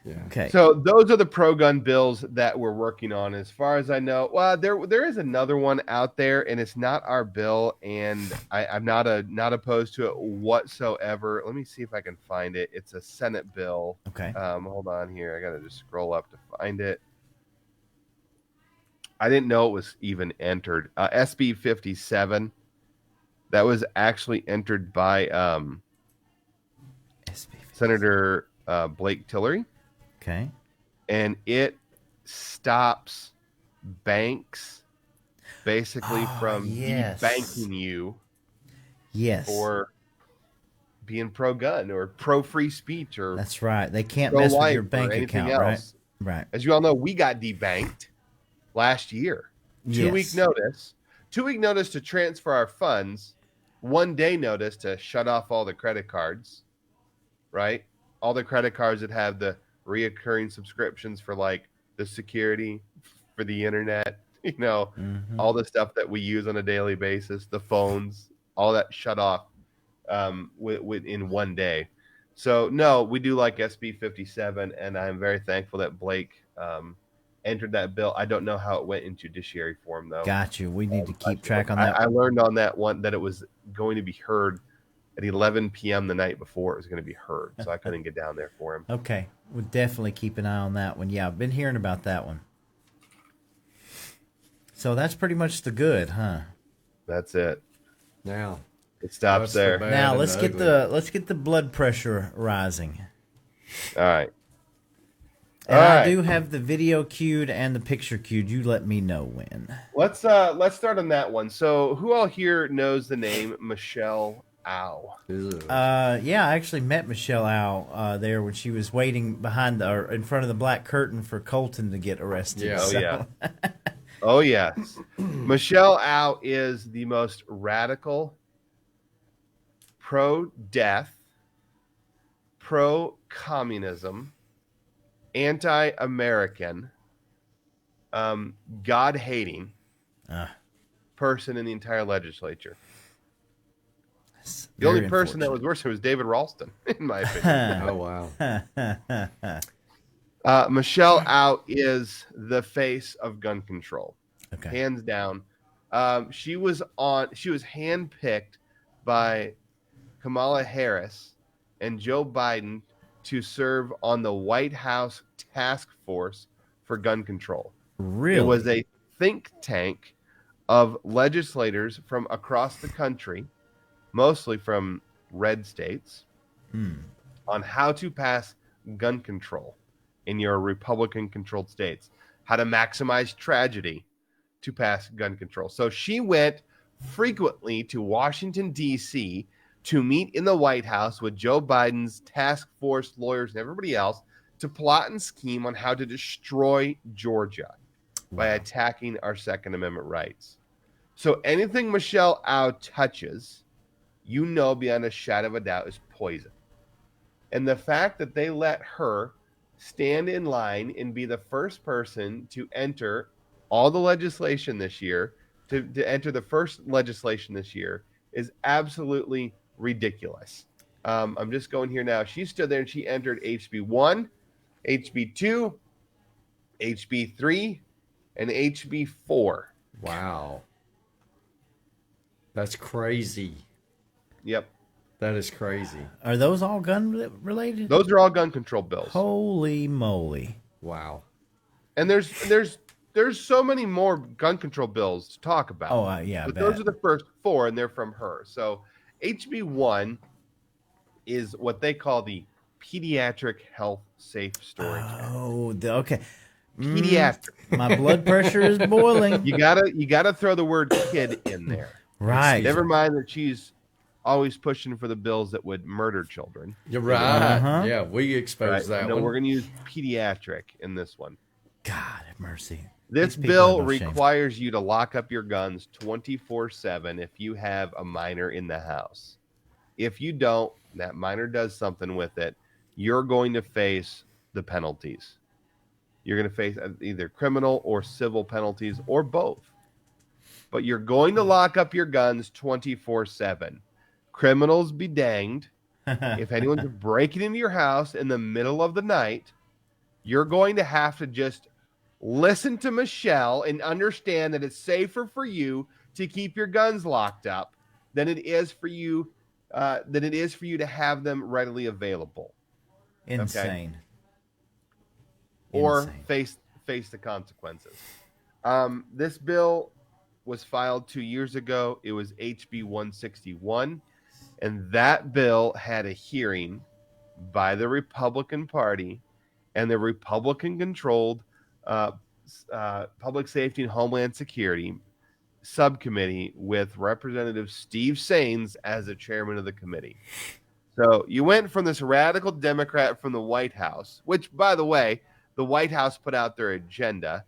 Speaker 5: Yeah.
Speaker 4: okay.
Speaker 3: So those are the pro-gun bills that we're working on. As far as I know, well, there is another one out there, and it's not our bill, and I'm not opposed to it whatsoever. Let me see if I can find it. It's a Senate bill.
Speaker 4: Okay.
Speaker 3: Hold on here. I gotta just scroll up to find it. I didn't know it was even entered. SB 57. That was actually entered by
Speaker 4: SB.
Speaker 3: Senator Blake Tillery.
Speaker 4: Okay.
Speaker 3: And it stops banks basically from
Speaker 4: yes.
Speaker 3: banking you
Speaker 4: Yes.
Speaker 3: for being pro-gun or pro-free speech or
Speaker 4: That's right. They can't mess with
Speaker 3: pro-life
Speaker 4: your
Speaker 3: or
Speaker 4: bank
Speaker 3: anything
Speaker 4: account,
Speaker 3: else.
Speaker 4: right? Right.
Speaker 3: As you all know, we got debanked last year. 2-week
Speaker 4: Yes.
Speaker 3: notice. 2-week notice to transfer our funds. 1-day notice to shut off all the credit cards. Right? All the credit cards that have the reoccurring subscriptions for like the security, for the internet,
Speaker 4: Mhm.
Speaker 3: all the stuff that we use on a daily basis, the phones, all that shut off in 1 day. So no, we do like SB 57, and I'm very thankful that Blake entered that bill. I don't know how it went in judiciary form though.
Speaker 4: Got you. We need to keep track on that.
Speaker 3: I learned on that one that it was going to be heard at 11 p.m. the night before it was going to be heard, so I couldn't get down there for him.
Speaker 4: Okay, we'll definitely keep an eye on that one. Yeah, I've been hearing about that one. So that's pretty much the good, huh?
Speaker 3: That's it.
Speaker 5: Now
Speaker 3: It stops
Speaker 5: what's the
Speaker 3: there.
Speaker 5: bad
Speaker 4: Now
Speaker 5: and
Speaker 4: let's get
Speaker 5: ugly?
Speaker 4: the blood pressure rising.
Speaker 3: All right.
Speaker 4: And
Speaker 3: All
Speaker 4: I
Speaker 3: right.
Speaker 4: do have the video queued and the picture queued. You let me know when.
Speaker 3: Let's start on that one. So, who all here knows the name Michelle Au?
Speaker 5: Ugh.
Speaker 4: Yeah, I actually met Michelle Au there when she was waiting in front of the black curtain for Colton to get arrested.
Speaker 5: Yeah.
Speaker 3: Oh
Speaker 4: So-
Speaker 3: yeah. Oh yes. Michelle Au is the most radical, pro-death, pro-communism, anti-American, God-hating
Speaker 4: Ah.
Speaker 3: person in the entire legislature.
Speaker 4: It's
Speaker 3: The only
Speaker 4: very
Speaker 3: person that was worse was David Ralston, in my opinion.
Speaker 5: Oh wow.
Speaker 4: unfortunate.
Speaker 3: Michelle Au is the face of gun control,
Speaker 4: Okay.
Speaker 3: hands down. She was handpicked by Kamala Harris and Joe Biden to serve on the White House task force for gun control.
Speaker 4: Really?
Speaker 3: It was a think tank of legislators from across the country, mostly from red states, on how to pass gun control in your Republican-controlled states, how to maximize tragedy to pass gun control. So she went frequently to Washington, D.C. to meet in the White House with Joe Biden's task force lawyers and everybody else to plot and scheme on how to destroy Georgia by attacking our Second Amendment rights. So anything Michelle Au touches, beyond a shadow of a doubt, is poison. And the fact that they let her stand in line and be the first person to enter all the legislation this year, to enter the first legislation this year, is absolutely ridiculous. I'm just going here now. She stood there and she entered HB 1, HB 2, HB 3, and HB 4.
Speaker 5: Wow. That's crazy.
Speaker 3: Yep.
Speaker 5: That is crazy.
Speaker 4: Are those all gun related?
Speaker 3: Those are all gun control bills.
Speaker 4: Holy moly.
Speaker 5: Wow.
Speaker 3: And there's so many more gun control bills to talk about.
Speaker 4: Oh, yeah, I
Speaker 3: But
Speaker 4: bet.
Speaker 3: those are the first 4, and they're from her. So HB 1 is what they call the Pediatric Health Safe Storage Act.
Speaker 4: Oh, okay.
Speaker 3: Pediatric.
Speaker 4: My blood pressure is boiling.
Speaker 3: You gotta throw the word kid in there.
Speaker 4: Right.
Speaker 3: Never mind that she's always pushing for the bills that would murder children.
Speaker 5: You're right.
Speaker 4: Uh-huh.
Speaker 5: Yeah, we exposed that
Speaker 3: No,
Speaker 5: one.
Speaker 3: we're gonna use pediatric in this one.
Speaker 4: God have mercy.
Speaker 3: This
Speaker 4: These people
Speaker 3: bill
Speaker 4: have no shame.
Speaker 3: requires you to lock up your guns 24/7 if you have a minor in the house. If you don't, that minor does something with it, you're going to face the penalties. You're going to face either criminal or civil penalties or both. But you're going to lock up your guns 24/7. Criminals be danged. If anyone's breaking into your house in the middle of the night, you're going to have to just listen to Michelle and understand that it's safer for you to keep your guns locked up than it is for you to have them readily available.
Speaker 4: Insane.
Speaker 3: Or
Speaker 4: Insane.
Speaker 3: face the consequences. This bill was filed 2 years ago. It was HB 161, and that bill had a hearing by the Republican Party and the Republican-controlled Public Safety and Homeland Security subcommittee with Representative Steve Saines as the chairman of the committee. So you went from this radical Democrat from the White House, which, by the way, the White House put out their agenda,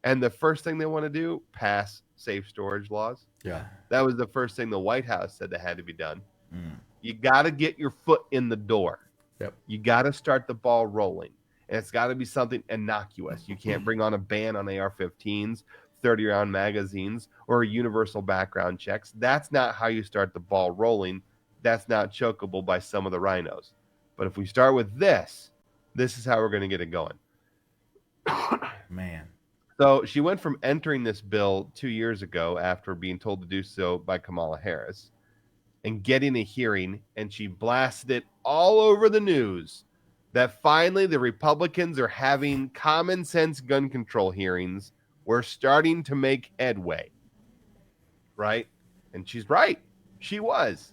Speaker 3: and the first thing they want to do, pass safe storage laws.
Speaker 5: Yeah.
Speaker 3: That was the first thing the White House said that had to be done.
Speaker 4: Mm.
Speaker 3: You got to get your foot in the door.
Speaker 5: Yep.
Speaker 3: You got to start the ball rolling, and it's got to be something innocuous. You can't bring on a ban on AR-15s, 30-round magazines, or universal background checks. That's not how you start the ball rolling. That's not chokeable by some of the rhinos. But if we start with this is how we're going to get it going.
Speaker 4: Man.
Speaker 3: So she went from entering this bill 2 years ago after being told to do so by Kamala Harris and getting a hearing, and she blasted it all over the news that finally the Republicans are having common sense gun control hearings. We're starting to make headway. Right? And she's right. She was.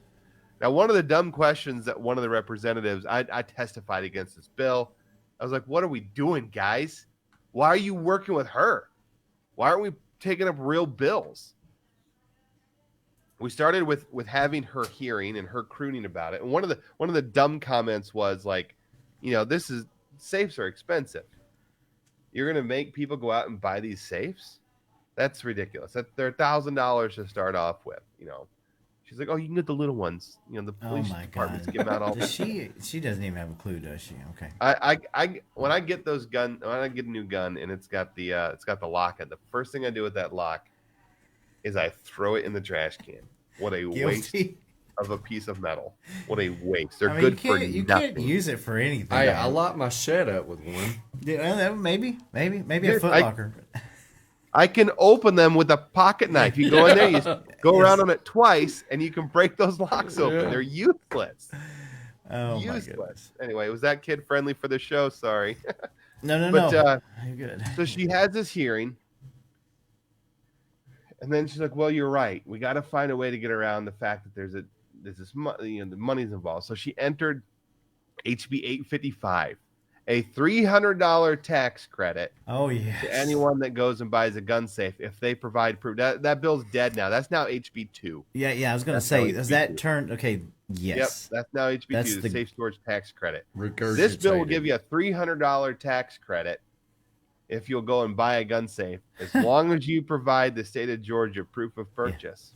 Speaker 3: Now, one of the dumb questions that one of the representatives, I testified against this bill. I was like, what are we doing, guys? Why are you working with her? Why aren't we taking up real bills? We started with having her hearing and her crooning about it. And one of the dumb comments was like, safes are expensive. You're going to make people go out and buy these safes? That's ridiculous. They're $1,000 to start off with, She's like, oh, you can get the little ones. The police departments give them out all.
Speaker 4: She doesn't even have a clue, does she? Okay.
Speaker 3: When I get when I get a new gun and it's got the lock in, the first thing I do with that lock is I throw it in the trash can. What a waste of a piece of metal. What a waste. They're good for nothing.
Speaker 4: You can't use it for anything.
Speaker 5: I lock my shed up with one.
Speaker 4: Yeah, maybe a Foot Locker.
Speaker 3: I can open them with a pocket knife. You go in there, you go around on it twice, and you can break those locks open.
Speaker 5: Yeah.
Speaker 3: They're useless.
Speaker 4: Oh,
Speaker 3: useless.
Speaker 4: My goodness.
Speaker 3: Anyway, was that kid friendly for the show? Sorry.
Speaker 4: No. You're good.
Speaker 3: So she has this hearing, and then she's like, "Well, you're right. We got to find a way to get around the fact that there's this the money's involved." So she entered HB 855. A $300 tax credit to anyone that goes and buys a gun safe if they provide proof. That bill's dead now. That's now HB 2.
Speaker 4: Yeah. I was going to say, has that turned? Okay, yes.
Speaker 3: Yep, that's now HB 2, the safe storage tax credit. This bill will give you a $300 tax credit if you'll go and buy a gun safe, as long as you provide the state of Georgia proof of purchase.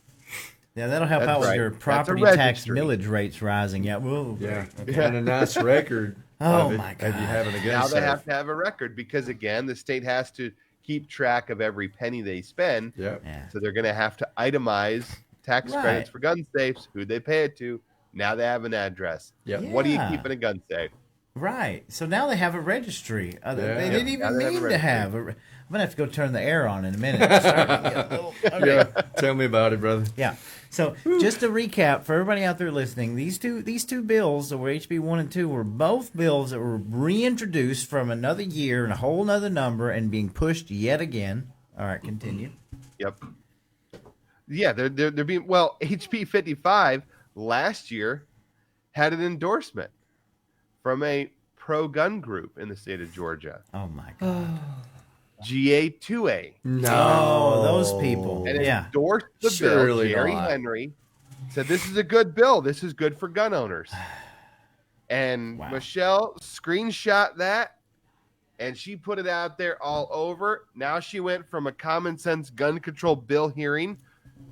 Speaker 4: Yeah, that'll help out with your property tax millage rates rising. Yeah, whoa.
Speaker 5: Yeah, and a nice record.
Speaker 4: Oh my God!
Speaker 5: Of you having a gun
Speaker 3: now
Speaker 5: safe.
Speaker 3: They have to have a record because again, the state has to keep track of every penny they spend.
Speaker 5: Yep.
Speaker 4: Yeah.
Speaker 3: So they're going to have to itemize tax credits for gun safes, who they pay it to. Now they have an address.
Speaker 5: Yep.
Speaker 4: Yeah.
Speaker 3: What do you keep in a gun safe?
Speaker 4: Right. So now they have a registry. They didn't even
Speaker 3: Now they
Speaker 4: mean
Speaker 3: have a
Speaker 4: to have. I'm gonna have to go turn the air on in a minute. Okay.
Speaker 5: Yeah. Tell me about it, brother.
Speaker 4: Yeah. So just to recap for everybody out there listening, these two bills that were HB 1 and 2 were both bills that were reintroduced from another year and a whole nother number and being pushed yet again. All right, continue.
Speaker 3: Yep. Yeah, they're being HB 55 last year had an endorsement from a pro-gun group in the state of Georgia.
Speaker 4: Oh my God.
Speaker 3: GA2A.
Speaker 4: No, those people.
Speaker 3: And
Speaker 4: yeah.
Speaker 3: endorsed the
Speaker 5: Surely
Speaker 3: bill. Jerry
Speaker 5: not.
Speaker 3: Henry said, this is a good bill. This is good for gun owners. And Michelle screenshot that, and she put it out there all over. Now she went from a common sense gun control bill hearing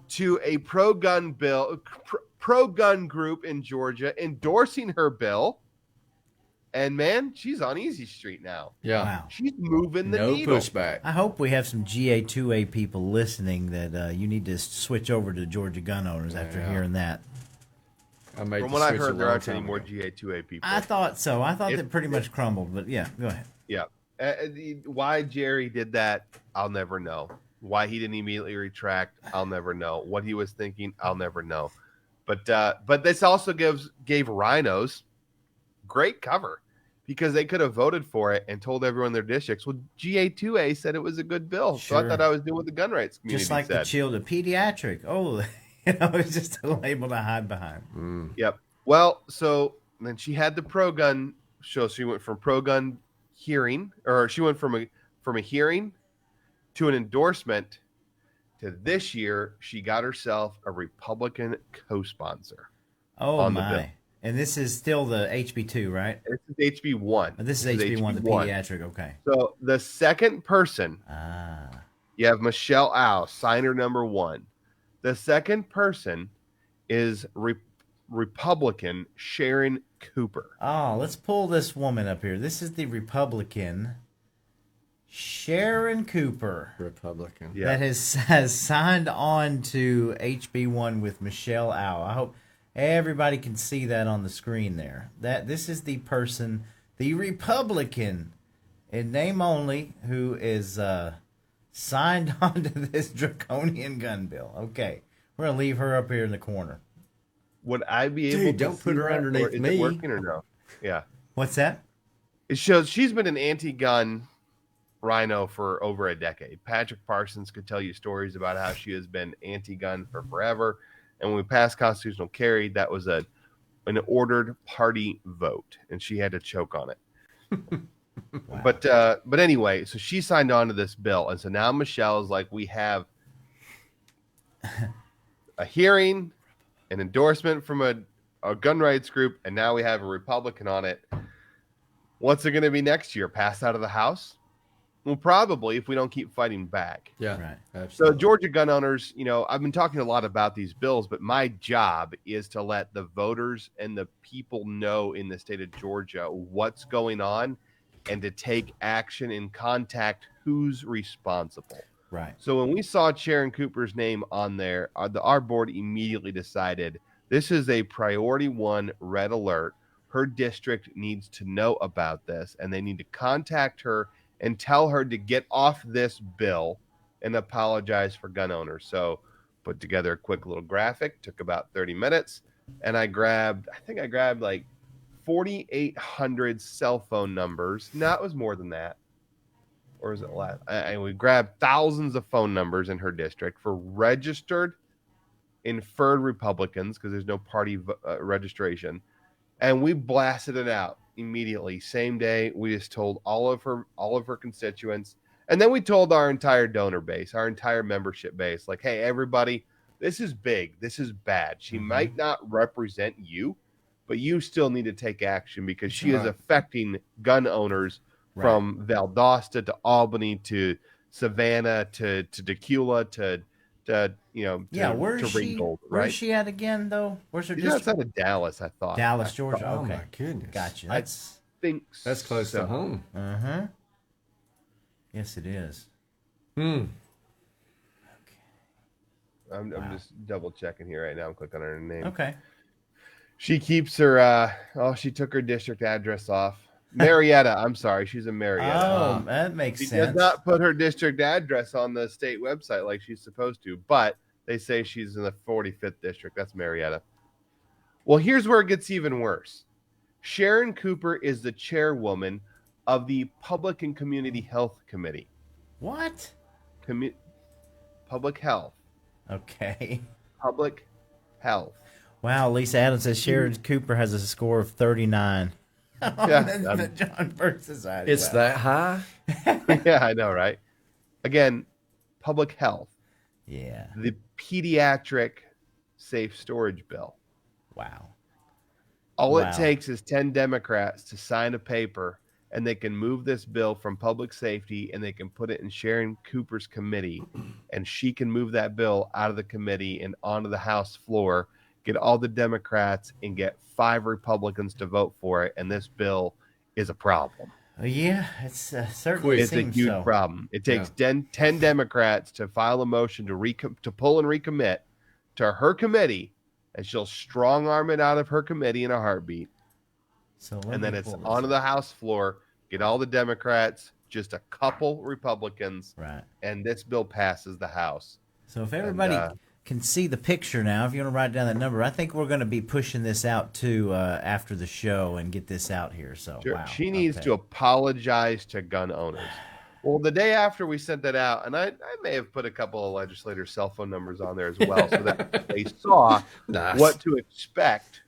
Speaker 3: to a pro-gun group in Georgia endorsing her bill. And man, she's on easy street now.
Speaker 5: Yeah.
Speaker 4: Wow.
Speaker 3: She's moving the
Speaker 5: No
Speaker 3: needle.
Speaker 5: pushback.
Speaker 4: I hope we have some GA2A people listening that you need to switch over to Georgia gun owners after hearing that.
Speaker 5: I made
Speaker 3: From
Speaker 5: the
Speaker 3: what I
Speaker 5: switch a
Speaker 3: heard, there
Speaker 5: long
Speaker 3: aren't any
Speaker 5: time
Speaker 3: more
Speaker 5: ago.
Speaker 3: GA2A people.
Speaker 4: I thought so. I thought that pretty much crumbled, but yeah, go ahead.
Speaker 3: Yeah. Why Jerry did that, I'll never know. Why he didn't immediately retract, I'll never know. What he was thinking, I'll never know. But this also gave rhinos great cover because they could have voted for it and told everyone in their districts, well, GA2A said it was a good bill. So I
Speaker 4: Sure.
Speaker 3: thought I was doing what the gun rights community
Speaker 4: Just like
Speaker 3: said.
Speaker 4: the children, pediatric. Oh, it's just a label to hide behind.
Speaker 3: Yep. Well, so then she had the pro-gun show. So she went from pro-gun hearing, or she went from a hearing to an endorsement to this year. She got herself a Republican co-sponsor.
Speaker 4: Oh
Speaker 3: on the bill.
Speaker 4: my! And this is still the HB2, right?
Speaker 3: This is HB1.
Speaker 4: This is HB1, the pediatric. Okay.
Speaker 3: So the second person,
Speaker 4: Ah.
Speaker 3: you have Michelle Au, signer number 1. The second person is Republican Sharon Cooper.
Speaker 4: Oh, let's pull this woman up here. This is the Republican Sharon Cooper.
Speaker 5: Republican.
Speaker 3: Yeah.
Speaker 4: That has signed on to HB1 with Michelle Au. I hope everybody can see that on the screen there. This is the person, the Republican in name only, who is signed on to this draconian gun bill. Okay, we're gonna leave her up here in the corner.
Speaker 3: Would I be able
Speaker 5: Dude,
Speaker 3: to
Speaker 5: don't
Speaker 3: see
Speaker 5: put her
Speaker 3: that,
Speaker 5: underneath
Speaker 3: or is
Speaker 5: me.
Speaker 3: it working or no? Yeah.
Speaker 4: What's that?
Speaker 3: It shows she's been an anti-gun rhino for over a decade. Patrick Parsons could tell you stories about how she has been anti-gun for forever. And when we passed constitutional carry, that was an ordered party vote, and she had to choke on it.
Speaker 4: Wow.
Speaker 3: But anyway, so she signed on to this bill, and so now Michelle is like, we have a hearing, an endorsement from a gun rights group, and now we have a Republican on it. What's it going to be next year? Pass out of the House? Well, probably, if we don't keep fighting back.
Speaker 5: Yeah,
Speaker 4: Right.
Speaker 3: So
Speaker 5: absolutely.
Speaker 3: Georgia gun owners, I've been talking a lot about these bills, but my job is to let the voters and the people know in the state of Georgia what's going on and to take action and contact who's responsible.
Speaker 4: Right.
Speaker 3: So when we saw Sharon Cooper's name on there, our board immediately decided this is a priority 1 red alert. Her district needs to know about this, and they need to contact her and tell her to get off this bill and apologize for gun owners. So put together a quick little graphic, took about 30 minutes, and I think I grabbed like 4,800 cell phone numbers. No, it was more than that. Or was it less? And we grabbed thousands of phone numbers in her district for registered inferred Republicans, because there's no party registration. And we blasted it out immediately, same day. We just told all of her constituents, and then we told our entire donor base, our entire membership base, like, hey, everybody, this is big, this is bad. She might not represent you, but you still need to take action, because she is affecting gun owners from Valdosta to Albany to Savannah to Tequila to
Speaker 4: Where's she?
Speaker 3: Ringgold,
Speaker 4: Where's she at again, though? Where's her
Speaker 3: She's
Speaker 4: district?
Speaker 3: outside of Dallas, I thought.
Speaker 4: Dallas, Georgia.
Speaker 5: Oh
Speaker 4: Okay,
Speaker 5: my goodness.
Speaker 4: gotcha.
Speaker 3: I think
Speaker 5: That's close to home.
Speaker 4: Yes, it is.
Speaker 5: Hmm.
Speaker 3: I'm just double checking here right now. I'm clicking on her name.
Speaker 4: Okay.
Speaker 3: She keeps her. She took her district address off. Marietta. I'm sorry, she's in Marietta.
Speaker 4: Oh, that makes
Speaker 3: She
Speaker 4: sense.
Speaker 3: does not put her district address on the state website like she's supposed to, but they say she's in the 45th district. That's Marietta. Well, here's where it gets even worse. Sharon Cooper is the chairwoman of the Public and Community Health Committee.
Speaker 4: What?
Speaker 3: Public Health.
Speaker 4: Okay.
Speaker 3: Public Health.
Speaker 4: Wow, Lisa Adams says Sharon Cooper has a score of 39.
Speaker 3: Yeah,
Speaker 4: the John Burke Society.
Speaker 5: It's that high?
Speaker 3: yeah, I know, right? Again, public health.
Speaker 4: Yeah.
Speaker 3: The pediatric safe storage bill.
Speaker 4: Wow.
Speaker 3: All
Speaker 4: Wow.
Speaker 3: it takes is 10 Democrats to sign a paper, and they can move this bill from public safety, and they can put it in Sharon Cooper's committee, and she can move that bill out of the committee and onto the House floor, get all the Democrats, and get 5 Republicans to vote for it, and this bill is a problem.
Speaker 4: Yeah, it's certainly
Speaker 3: It's a
Speaker 4: seems
Speaker 3: huge
Speaker 4: so.
Speaker 3: problem. It takes 10 Democrats to file a motion to pull and recommit to her committee, and she'll strong arm it out of her committee in a heartbeat.
Speaker 4: So let
Speaker 3: And
Speaker 4: me
Speaker 3: then it's
Speaker 4: pull this
Speaker 3: onto
Speaker 4: up.
Speaker 3: the House floor, get all the Democrats, just a couple Republicans,
Speaker 4: Right.
Speaker 3: and this bill passes the House.
Speaker 4: So if everybody can see the picture now, if you want to write down that number, I think we're going to be pushing this out too after the show and get this out here. So
Speaker 3: Sure.
Speaker 4: wow.
Speaker 3: She needs
Speaker 4: Okay.
Speaker 3: to apologize to gun owners. Well, the day after we sent that out, and I may have put a couple of legislators' cell phone numbers on there as well, so that they saw
Speaker 5: Nice.
Speaker 3: what to expect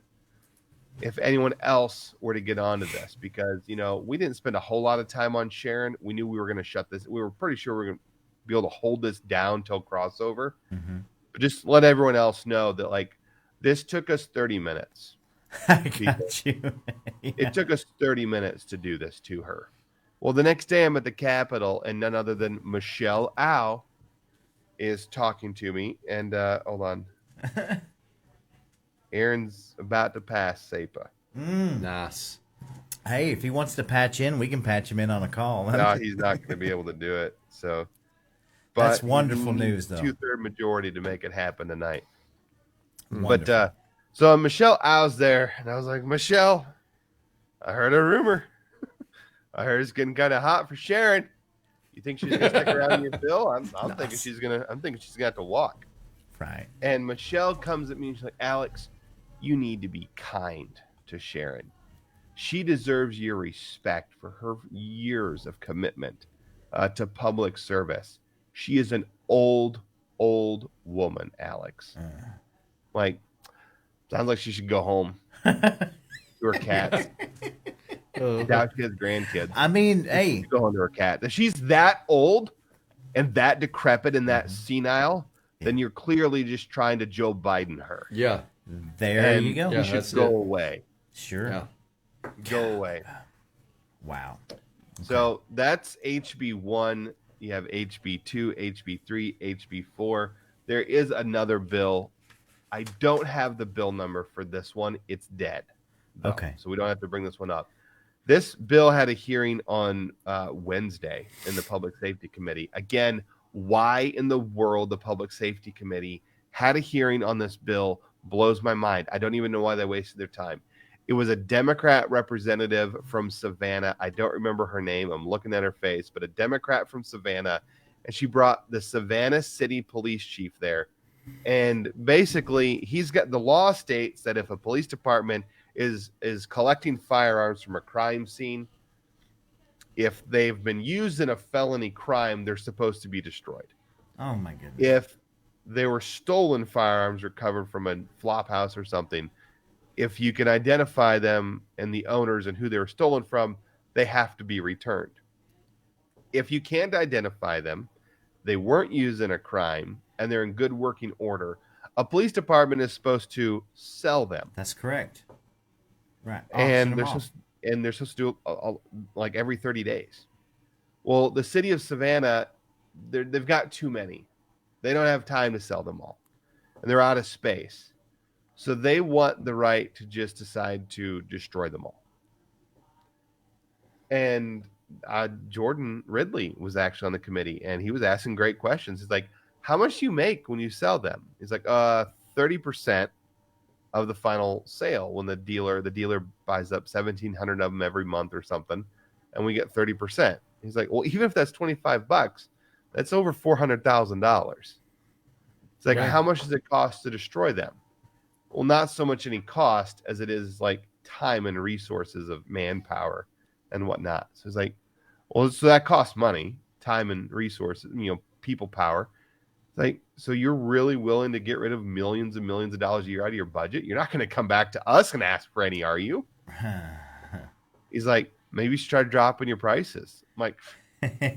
Speaker 3: if anyone else were to get onto this, because we didn't spend a whole lot of time on Sharon. We knew we were going to shut this. We were pretty sure we were going to be able to hold this down till crossover.
Speaker 4: Mhm.
Speaker 3: But just let everyone else know that this took us 30 minutes.
Speaker 4: I got you. Yeah.
Speaker 3: It took us 30 minutes to do this to her. Well, the next day I'm at the Capitol, and none other than Michelle Au is talking to me. And hold on. Aaron's about to pass SEPA.
Speaker 5: Nice.
Speaker 4: Hey, if he wants to patch in, we can patch him in on a call.
Speaker 3: No, he's not going to be able to do it. So, but
Speaker 4: That's wonderful
Speaker 3: you need
Speaker 4: news, though.
Speaker 3: 2/3 majority to make it happen tonight.
Speaker 4: Wonderful.
Speaker 3: But so Michelle Au's there, and I was like, Michelle, I heard a rumor. I heard it's getting kind of hot for Sharon. You think she's gonna stick around in your bill? I'm thinking she's gonna. I'm thinking she's gonna have to walk.
Speaker 4: Right.
Speaker 3: And Michelle comes at me and she's like, Alex, you need to be kind to Sharon. She deserves your respect for her years of commitment to public service. She is an old woman, Alex. Like, sounds like she should go home to her cats. Doubt she has grandkids.
Speaker 4: I mean, hey,
Speaker 3: Go home to her cat. If she's that old and that decrepit and that senile, then you're clearly just trying to Joe Biden her.
Speaker 5: Yeah.
Speaker 4: there
Speaker 3: And
Speaker 4: you go.
Speaker 5: Yeah.
Speaker 3: You should
Speaker 5: that's
Speaker 3: go
Speaker 5: it.
Speaker 3: away.
Speaker 4: Sure.
Speaker 5: Yeah.
Speaker 3: Go away.
Speaker 4: Wow.
Speaker 3: So that's HB1. You have HB2, HB3, HB4. There is another bill. I don't have the bill number for this one. It's dead, though.
Speaker 4: Okay.
Speaker 3: So we don't have to bring this one up. This bill had a hearing on Wednesday in the Public Safety Committee. Again, why in the world the Public Safety Committee had a hearing on this bill blows my mind. I don't even know why they wasted their time. It was a Democrat representative from Savannah. I don't remember her name. I'm looking at her face, but a Democrat from Savannah. And she brought the Savannah City Police Chief there. And basically, he's got the law states that if a police department is collecting firearms from a crime scene, if they've been used in a felony crime, they're supposed to be destroyed.
Speaker 4: Oh my goodness.
Speaker 3: If they were stolen firearms recovered from a flop house or something, if you can identify them and the owners and who they were stolen from, they have to be returned. If you can't identify them, they weren't used in a crime, and they're in good working order, a police department is supposed to sell them.
Speaker 4: That's correct. Right.
Speaker 3: And
Speaker 4: Auction
Speaker 3: they're
Speaker 4: them off.
Speaker 3: supposed to do like every 30 days. Well, the city of Savannah, they've got too many. They don't have time to sell them all, and they're out of space. So they want the right to just decide to destroy them all. And Jordan Ridley was actually on the committee, and he was asking great questions. He's like, how much do you make when you sell them? He's like, 30% of the final sale when the dealer buys up 1,700 of them every month or something, and we get 30%. He's like, well, even if that's $25, that's over $400,000. It's like,
Speaker 5: Right.
Speaker 3: how much does it cost to destroy them? Well, not so much any cost as it is like time and resources of manpower and whatnot. So it's like, well, so that costs money, time and resources, people power. It's like, so you're really willing to get rid of millions and millions of dollars a year out of your budget? You're not going to come back to us and ask for any, are you? He's like, maybe you should try dropping your prices. I'm like,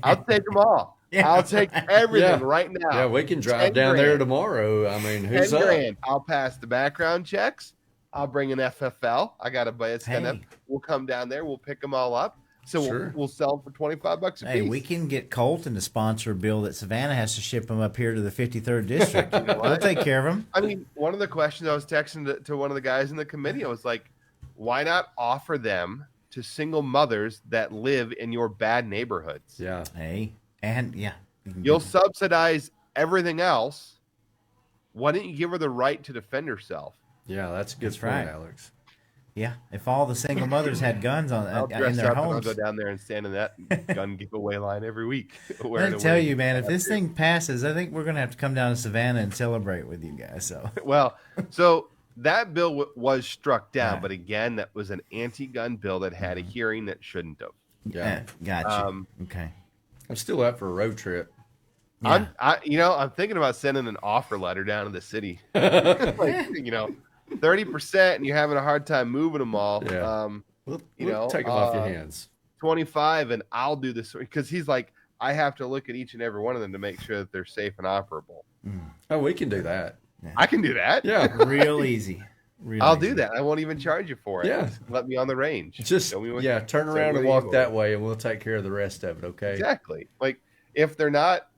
Speaker 3: I'll take them all.
Speaker 4: Yeah.
Speaker 3: I'll take everything
Speaker 5: Yeah.
Speaker 3: right now.
Speaker 5: Yeah, we can drive
Speaker 3: 10
Speaker 5: down there
Speaker 3: grand.
Speaker 5: tomorrow. I mean, who's
Speaker 3: 10
Speaker 5: up?
Speaker 3: grand. I'll pass the background checks. I'll bring an FFL. I got a budget stand up.
Speaker 4: Hey.
Speaker 3: We'll come down there. We'll pick them all up. So
Speaker 5: Sure.
Speaker 3: we'll sell them for $25 a piece.
Speaker 4: Hey, we can get Colton to sponsor a bill that Savannah has to ship them up here to the 53rd district. We'll take care of them.
Speaker 3: I mean, one of the questions I was texting to one of the guys in the committee, I was like, why not offer them to single mothers that live in your bad neighborhoods?
Speaker 5: Yeah.
Speaker 4: Hey, and yeah,
Speaker 3: You'll subsidize everything else. Why didn't you give her the right to defend herself?
Speaker 5: Yeah, that's a good
Speaker 4: That's
Speaker 5: point,
Speaker 4: right.
Speaker 5: Alex.
Speaker 4: yeah. If all the single mothers had guns
Speaker 3: I'll
Speaker 4: in
Speaker 3: dress
Speaker 4: their
Speaker 3: up and I'll
Speaker 4: homes,
Speaker 3: go down there and stand in that gun giveaway line every week.
Speaker 4: I tell you, man, if this thing passes, I think we're gonna have to come down to Savannah and celebrate with you guys. So
Speaker 3: Well, so that bill was struck down,
Speaker 4: Right.
Speaker 3: but again, that was an anti-gun bill that had a hearing that shouldn't have.
Speaker 5: Yeah.
Speaker 4: gotcha. Okay. I'm
Speaker 5: I'm still up for a road trip.
Speaker 4: Yeah.
Speaker 3: I'm thinking about sending an offer letter down to the city. Like, 30%, and you're having a hard time moving them all.
Speaker 5: Yeah.
Speaker 3: You
Speaker 5: We'll
Speaker 3: know,
Speaker 5: take them off your hands.
Speaker 3: 25, and I'll do this because he's like, I have to look at each and every one of them to make sure that they're safe and operable.
Speaker 5: Oh, we can do that.
Speaker 3: I can do that.
Speaker 5: Yeah.
Speaker 4: Real easy. Real
Speaker 3: I'll
Speaker 4: easy.
Speaker 3: do that. I won't even charge you for it.
Speaker 5: Yeah.
Speaker 3: Just let me on the range.
Speaker 5: Just
Speaker 3: Show me what-
Speaker 5: turn
Speaker 3: show
Speaker 5: around
Speaker 3: me
Speaker 5: and
Speaker 3: what
Speaker 5: walk
Speaker 3: you
Speaker 5: that
Speaker 3: want.
Speaker 5: way, and we'll take care of the rest of it. Okay.
Speaker 3: Exactly. Like if they're not,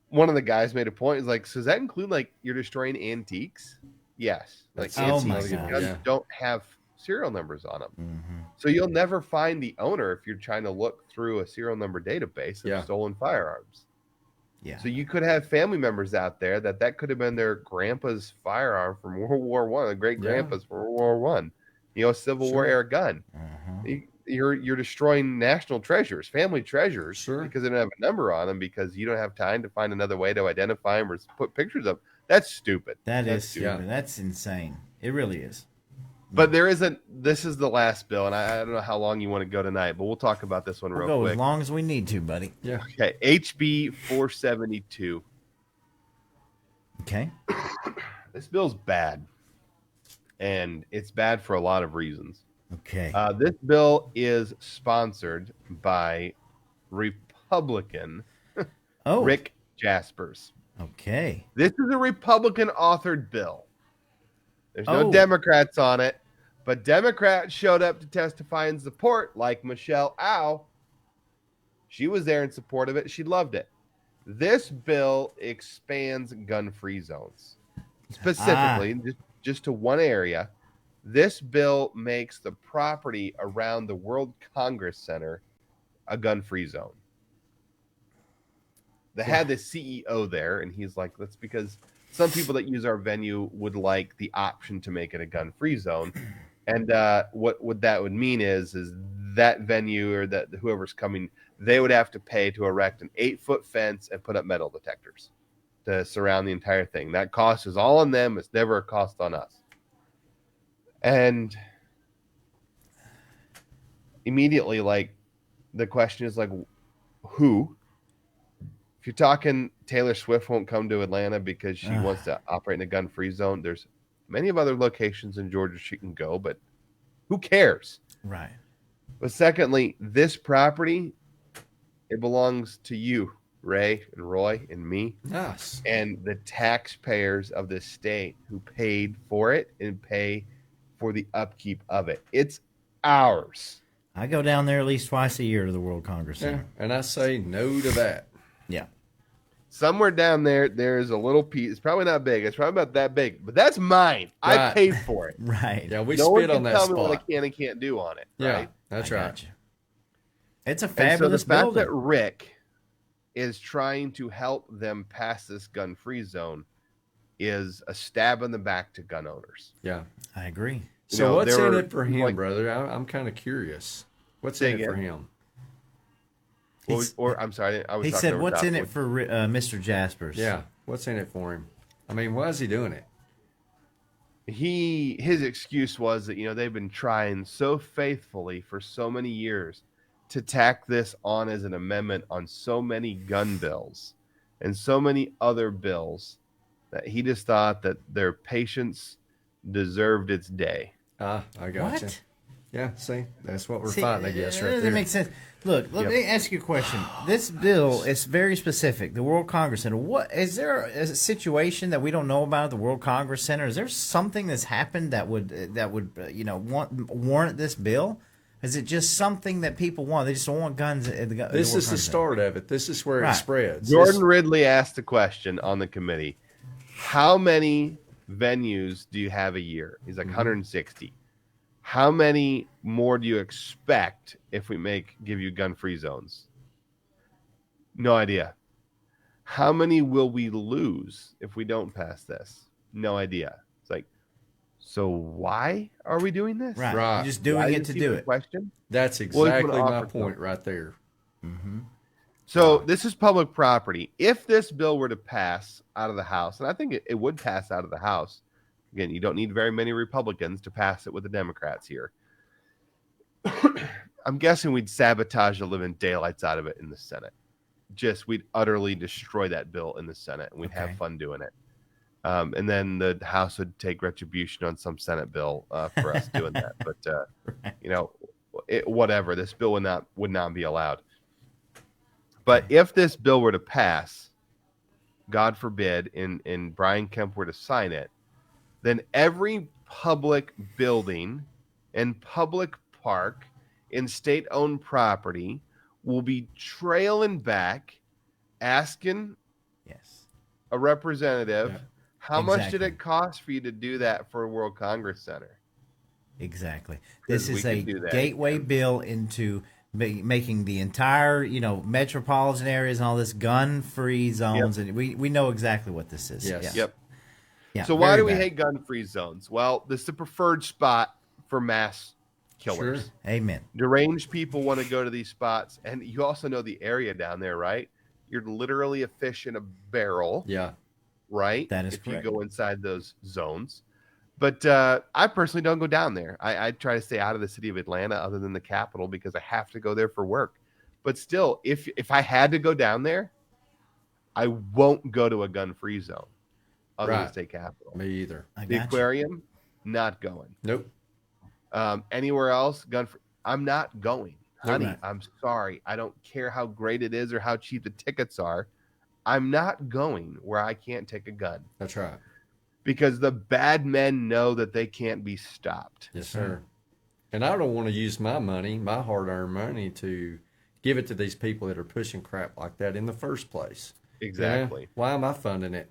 Speaker 3: one of the guys made a point. Is like, so does that include like you're destroying antiques? Yes. Like
Speaker 5: That's
Speaker 4: Oh my
Speaker 3: antiques
Speaker 4: God.
Speaker 3: guns
Speaker 5: Yeah.
Speaker 3: don't have serial numbers on them.
Speaker 4: Mhm.
Speaker 3: So you'll never find the owner if you're trying to look through a serial number database of
Speaker 5: Yeah.
Speaker 3: stolen firearms.
Speaker 4: Yeah.
Speaker 3: So you could have family members out there that could have been their grandpa's firearm from World War One, the great grandpa's from World War One, a Civil War
Speaker 5: Sure.
Speaker 3: era gun.
Speaker 4: Uh-huh.
Speaker 3: You're destroying national treasures, family treasures,
Speaker 5: Sure.
Speaker 3: because they don't have a number on them because you don't have time to find another way to identify them or put pictures of. That's stupid.
Speaker 4: That
Speaker 3: That's
Speaker 4: is
Speaker 3: stupid.
Speaker 4: stupid. That's insane. It really is.
Speaker 3: But there isn't. This is the last bill, and I don't know how long you want to go tonight, but we'll talk about this one
Speaker 4: We'll
Speaker 3: real
Speaker 4: go
Speaker 3: quick.
Speaker 4: as long as we need to, buddy.
Speaker 5: Yeah.
Speaker 3: Okay, HB 472.
Speaker 4: Okay.
Speaker 3: This bill's bad, and it's bad for a lot of reasons.
Speaker 4: Okay.
Speaker 3: This bill is sponsored by Republican
Speaker 4: Oh.
Speaker 3: Rick Jaspers.
Speaker 4: Okay.
Speaker 3: This is a Republican-authored bill. There's no
Speaker 4: Oh.
Speaker 3: Democrats on it, but Democrats showed up to testify in support, like Michelle Au. She was there in support of it. She loved it. This bill expands gun-free zones, specifically just to one area. This bill makes the property around the World Congress Center a gun-free zone. They had the CEO there, and he's like, that's because some people that use our venue would like the option to make it a gun-free zone. And what that would mean is that venue or that whoever's coming, they would have to pay to erect an 8-foot fence and put up metal detectors to surround the entire thing. That cost is all on them. It's never a cost on us. And immediately, like, the question is like, who? If you're talking Taylor Swift won't come to Atlanta because she wants to operate in a gun-free zone, there's many of other locations in Georgia she can go, but who cares?
Speaker 4: Right.
Speaker 3: But secondly, this property, it belongs to you, Ray and Roy and me,
Speaker 5: Nice.
Speaker 3: and the taxpayers of this state who paid for it and pay for the upkeep of it. It's ours.
Speaker 4: I go down there at least twice a year to the World Congress
Speaker 5: Yeah.
Speaker 4: Center.
Speaker 5: And I say no to that.
Speaker 4: Yeah.
Speaker 3: Somewhere down there, there's a little piece. It's probably not big. It's probably about that big, but that's mine. I
Speaker 5: Right.
Speaker 3: paid for it.
Speaker 4: Right.
Speaker 5: Yeah, we
Speaker 3: No one
Speaker 5: spit
Speaker 3: can
Speaker 5: on that
Speaker 3: tell me what I
Speaker 5: spot.
Speaker 3: can and can't do on it.
Speaker 5: Yeah,
Speaker 3: Right?
Speaker 5: that's
Speaker 4: I
Speaker 5: right.
Speaker 4: got you. It's a
Speaker 3: And so the
Speaker 4: fabulous
Speaker 3: fact
Speaker 4: building.
Speaker 3: that Rick is trying to help them pass this gun-free zone is a stab in the back to gun owners.
Speaker 5: Yeah.
Speaker 4: I agree.
Speaker 5: So
Speaker 3: know,
Speaker 5: what's
Speaker 3: there
Speaker 5: in
Speaker 3: were
Speaker 5: it for him,
Speaker 3: like-
Speaker 5: brother? I'm kind of curious. What's
Speaker 3: Say
Speaker 5: in it for
Speaker 3: again?
Speaker 5: him?
Speaker 3: I'm sorry, I was
Speaker 4: He
Speaker 3: talking
Speaker 4: said,
Speaker 3: over
Speaker 4: "What's
Speaker 3: top.
Speaker 4: in it for Mr. Jaspers?"
Speaker 5: Yeah. What's in it for him? I mean, why is he doing it?
Speaker 3: His excuse was that they've been trying so faithfully for so many years to tack this on as an amendment on so many gun bills and so many other bills that he just thought that their patience deserved its day.
Speaker 5: I got you.
Speaker 4: What?
Speaker 5: Yeah, see, that's what we're
Speaker 4: See,
Speaker 5: fighting, I guess, right
Speaker 4: that
Speaker 5: there.
Speaker 4: makes sense. Look, let
Speaker 3: Yep.
Speaker 4: me ask you a question. This bill is very specific. The World Congress Center. What is there a situation that we don't know about at the World Congress Center? Is there something that's happened that would warrant this bill? Is it just something that people want? They just don't want guns at the World
Speaker 5: This is the
Speaker 4: Congress Center?
Speaker 5: start of it. This is where
Speaker 4: Right.
Speaker 5: it spreads.
Speaker 3: Jordan Ridley asked the question on the committee, how many venues do you have a year? He's like 160. How many more do you expect if we give you gun-free zones? No idea. How many will we lose if we don't pass this? No idea. It's like, so why are we doing this?
Speaker 4: Right.
Speaker 5: Right.
Speaker 4: You're just
Speaker 3: Why
Speaker 4: doing it
Speaker 3: is
Speaker 4: to
Speaker 3: he
Speaker 4: do
Speaker 3: the
Speaker 4: it.
Speaker 3: Question.
Speaker 5: That's
Speaker 3: Well, he's gonna
Speaker 5: exactly my
Speaker 3: offer
Speaker 5: point
Speaker 3: something.
Speaker 5: right there.
Speaker 3: So this is public property. If this bill were to pass out of the House, and I think it would pass out of the House, again, you don't need very many Republicans to pass it with the Democrats here. I'm guessing we'd sabotage the living daylights out of it in the Senate. We'd utterly destroy that bill in the Senate, and we'd have
Speaker 4: Okay.
Speaker 3: fun doing it. And then the House would take retribution on some Senate bill for us doing that. But whatever. This bill would not be allowed. But if this bill were to pass, God forbid, and Brian Kemp were to sign it, then every public building and public park in state-owned property will be trailing back asking
Speaker 4: Yes.
Speaker 3: a representative,
Speaker 5: Yeah.
Speaker 3: how much did
Speaker 4: Exactly.
Speaker 3: it cost for you to do that for World Congress Center?
Speaker 4: Exactly.
Speaker 3: 'Cause
Speaker 4: This
Speaker 3: we
Speaker 4: is a
Speaker 3: could do that
Speaker 4: gateway
Speaker 3: again.
Speaker 4: bill into making the entire, metropolitan areas and all this gun-free zones, and we know exactly what this is.
Speaker 5: Yes.
Speaker 3: Yep.
Speaker 4: Yeah,
Speaker 3: So why
Speaker 4: very
Speaker 3: do we
Speaker 4: bad.
Speaker 3: hate gun-free zones? Well, this is the preferred spot for mass killers.
Speaker 5: Sure.
Speaker 4: Amen.
Speaker 3: Deranged people want to go to these spots, and you also know the area down there, right? You're literally a fish in a barrel,
Speaker 5: Yeah.
Speaker 3: right?
Speaker 4: That is
Speaker 3: if
Speaker 4: correct.
Speaker 3: you go inside those zones. But I personally don't go down there. I try to stay out of the city of Atlanta, other than the capital, because I have to go there for work. But still, if I had to go down there, I won't go to a gun-free zone other than
Speaker 5: Right.
Speaker 3: state capital.
Speaker 5: Me either.
Speaker 4: I
Speaker 3: The
Speaker 4: got you.
Speaker 3: aquarium, not going.
Speaker 5: Nope.
Speaker 3: Anywhere else, gun-free, I'm not going. Honey,
Speaker 4: Right.
Speaker 3: I'm sorry. I don't care how great it is or how cheap the tickets are. I'm not going where I can't take a gun,
Speaker 5: That's right.
Speaker 3: because the bad men know that they can't be stopped.
Speaker 5: Yes, sir. And I don't want to use my money, my hard-earned money, to give it to these people that are pushing crap like that in the first place.
Speaker 3: Exactly.
Speaker 5: You know? Why am I funding it?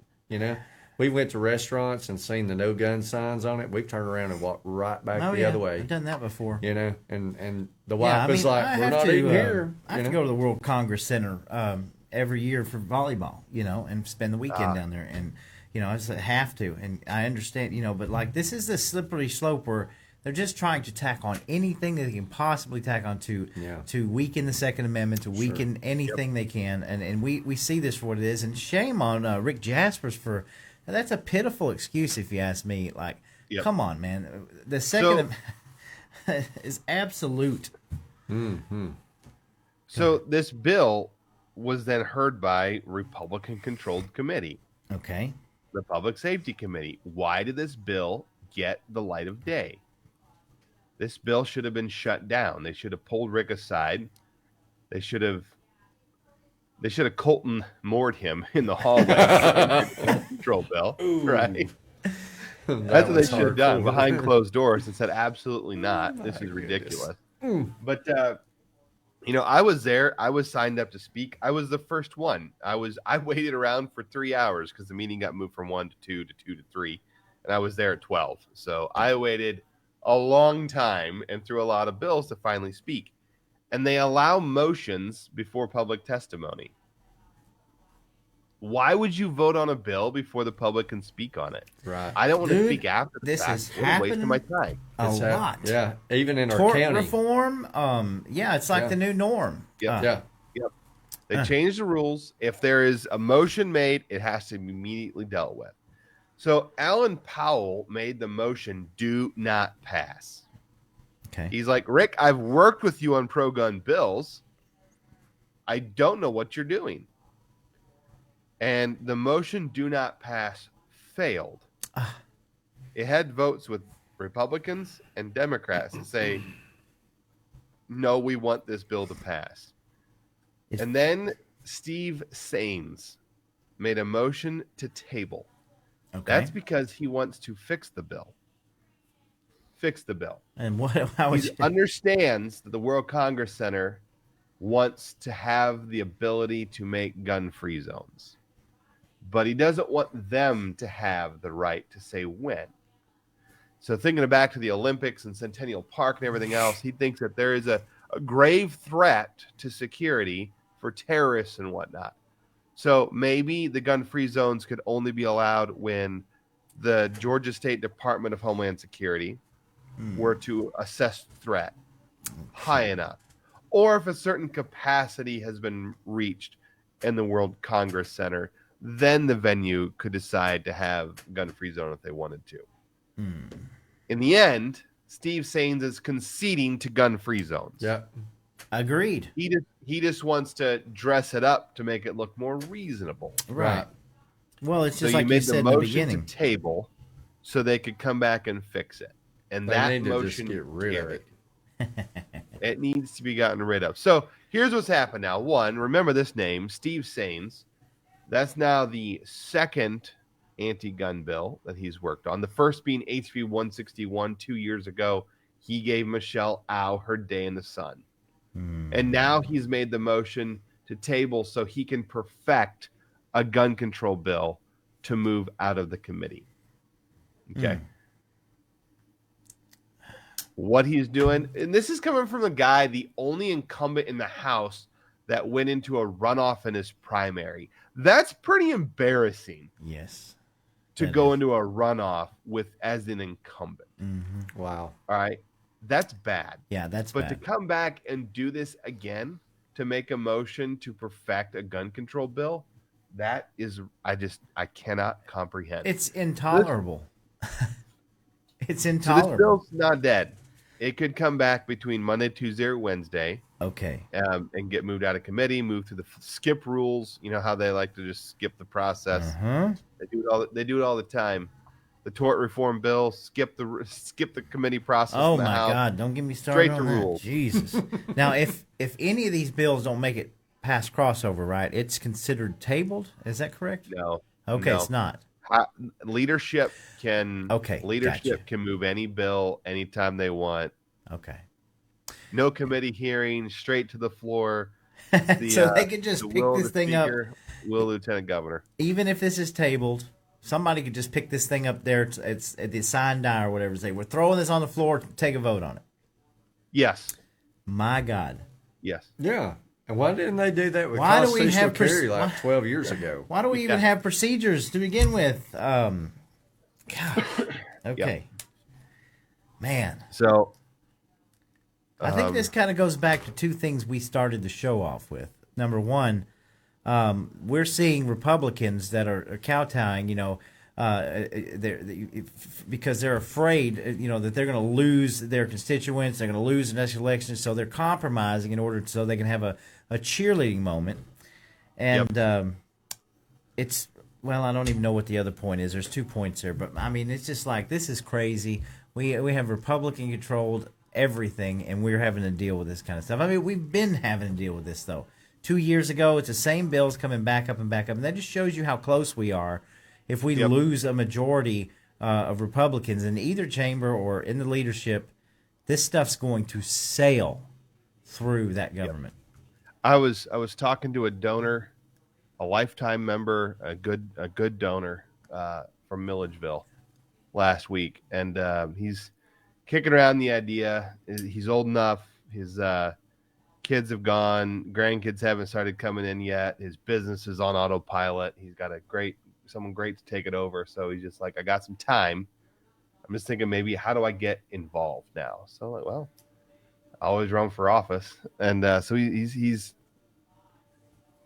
Speaker 5: We went to restaurants and seen the no gun signs on it. We turned around and walked right back
Speaker 4: Oh,
Speaker 5: the
Speaker 4: yeah.
Speaker 5: other way.
Speaker 4: I've done that before.
Speaker 5: And the
Speaker 4: Yeah,
Speaker 5: wife was like,
Speaker 4: I
Speaker 5: "We're
Speaker 4: have
Speaker 5: not
Speaker 4: to,
Speaker 5: eating here."
Speaker 4: I have to go to the World Congress Center every year for volleyball, and spend the weekend down there. And, I just have to. And I understand, but like this is the slippery slope where they're just trying to tack on anything that they can possibly tack on to weaken the Second Amendment, to weaken anything they can. And we see this for what it is. And shame on Rick Jaspers for that's a pitiful excuse, if you ask me. Like, come on, man. The Second is absolute.
Speaker 3: So this bill was then heard by Republican-controlled committee,
Speaker 4: Okay.
Speaker 3: the Public Safety Committee. Why did this bill get the light of day? This bill should have been shut down. They should have pulled Rick aside. They should have Colton moored him in the hallway. Control bill, right? That's what they should have done behind closed doors and said, absolutely not. This is ridiculous. But I was there. I was signed up to speak. I was the first one. I waited around for 3 hours because the meeting got moved from 1 to 2 to 2 to 3, and I was there at 12. So I waited a long time and through a lot of bills to finally speak. And they allow motions before public testimony. Why would you vote on a bill before the public can speak on it?
Speaker 5: Right.
Speaker 3: I don't want to
Speaker 4: Dude,
Speaker 3: speak after the
Speaker 4: this
Speaker 3: fact.
Speaker 4: is
Speaker 3: What a waste of my
Speaker 4: happening
Speaker 3: time.
Speaker 4: a
Speaker 5: It's
Speaker 4: lot.
Speaker 5: Yeah. Even in our
Speaker 4: Tort
Speaker 5: county.
Speaker 4: reform, it's like
Speaker 5: Yeah.
Speaker 4: the new norm.
Speaker 3: Yep.
Speaker 5: Yeah.
Speaker 3: They changed the rules. If there is a motion made, it has to be immediately dealt with. So Alan Powell made the motion do not pass.
Speaker 4: Okay.
Speaker 3: He's like, Rick, I've worked with you on pro-gun bills. I don't know what you're doing. And the motion do not pass failed. It had votes with Republicans and Democrats to say, no, we want this bill to pass. And then Steve Saines made a motion to table.
Speaker 4: Okay.
Speaker 3: That's because he wants to fix the bill. Fix the bill.
Speaker 4: And how
Speaker 3: He
Speaker 4: is
Speaker 3: understands that the World Congress Center wants to have the ability to make gun-free zones. But he doesn't want them to have the right to say when. So thinking back to the Olympics and Centennial Park and everything else, he thinks that there is a grave threat to security for terrorists and whatnot. So maybe the gun-free zones could only be allowed when the Georgia State Department of Homeland Security were to assess threat high enough, or if a certain capacity has been reached in the World Congress Center, then the venue could decide to have gun-free zone if they wanted to. In the end, Steve Saines is conceding to gun-free zones.
Speaker 5: Yeah.
Speaker 4: agreed.
Speaker 3: He just wants to dress it up to make it look more reasonable.
Speaker 4: Right. Well, it's
Speaker 3: So
Speaker 4: just
Speaker 3: you
Speaker 4: like you
Speaker 3: made
Speaker 4: said
Speaker 3: the
Speaker 4: in the
Speaker 3: motion
Speaker 4: beginning.
Speaker 3: to table so they could come back and fix it. And
Speaker 5: They
Speaker 3: that
Speaker 5: need to
Speaker 3: motion
Speaker 5: just get rid of it.
Speaker 3: It needs to be gotten rid of. So here's what's happened now. One, remember this name, Steve Saines. That's now the second anti-gun bill that he's worked on. The first being HB 161 2 years ago. He gave Michelle Au her day in the sun. And now he's made the motion to table so he can perfect a gun control bill to move out of the committee. Okay. What he's doing, and this is coming from the guy, the only incumbent in the House that went into a runoff in his primary. That's pretty embarrassing.
Speaker 4: Yes.
Speaker 3: To go into a runoff as an incumbent.
Speaker 5: Wow.
Speaker 3: All right. That's bad.
Speaker 4: Yeah, that's
Speaker 3: But
Speaker 4: bad.
Speaker 3: to come back and do this again, to make a motion to perfect a gun control bill, that is, I cannot comprehend.
Speaker 4: It's intolerable. It's
Speaker 3: So
Speaker 4: intolerable.
Speaker 3: this bill's not dead. It could come back between Monday, Tuesday, or Wednesday.
Speaker 4: Okay.
Speaker 3: And get moved out of committee, move through the skip rules. You know how they like to just skip the process. They do it all the time. The tort reform bill, skip the committee process.
Speaker 4: Oh
Speaker 3: in the
Speaker 4: my
Speaker 3: House.
Speaker 4: God! Don't get me started
Speaker 3: Straight
Speaker 4: on
Speaker 3: to
Speaker 4: that.
Speaker 3: rules.
Speaker 4: Jesus. Now, if any of these bills don't make it past crossover, right? It's considered tabled. Is that correct?
Speaker 3: No.
Speaker 4: Okay,
Speaker 3: no.
Speaker 4: it's not.
Speaker 3: Leadership can
Speaker 4: gotcha.
Speaker 3: can move any bill anytime they want.
Speaker 4: Okay.
Speaker 3: No committee hearing, straight to the floor.
Speaker 4: So they could just pick this thing up.
Speaker 3: Will Lieutenant Governor.
Speaker 4: Even if this is tabled, somebody could just pick this thing up there. It's at the assigned die or whatever. Say, we're throwing this on the floor. Take a vote on it.
Speaker 3: Yes.
Speaker 4: My God.
Speaker 3: Yes.
Speaker 5: Yeah. And why didn't they do that with
Speaker 4: Why do we
Speaker 5: constitutional
Speaker 4: have
Speaker 5: carry like 12 years ago?
Speaker 4: Why do we even have procedures to begin with? God. Okay. Man.
Speaker 3: So
Speaker 4: I think this kind of goes back to two things we started the show off with. Number one, we're seeing Republicans that are kowtowing, because they're afraid, that they're going to lose their constituents, they're going to lose the next election, so they're compromising in order so they can have a cheerleading moment. And it's, well, I don't even know what the other point is. There's 2 points there, but I mean, it's just like, this is crazy. We have Republican controlled everything, and we're having to deal with this kind of stuff. I mean, we've been having to deal with this though. 2 years ago, it's the same bills coming back up, and that just shows you how close we are. If we lose a majority of Republicans in either chamber or in the leadership, this stuff's going to sail through that government.
Speaker 3: I was talking to a donor, a lifetime member, a good donor from Milledgeville last week, and he's kicking around the idea. He's old enough. His kids have gone. Grandkids haven't started coming in yet. His business is on autopilot. He's got someone great to take it over. So he's just like, I got some time. I'm just thinking maybe how do I get involved now? So I'm like, well, I always run for office. And so he's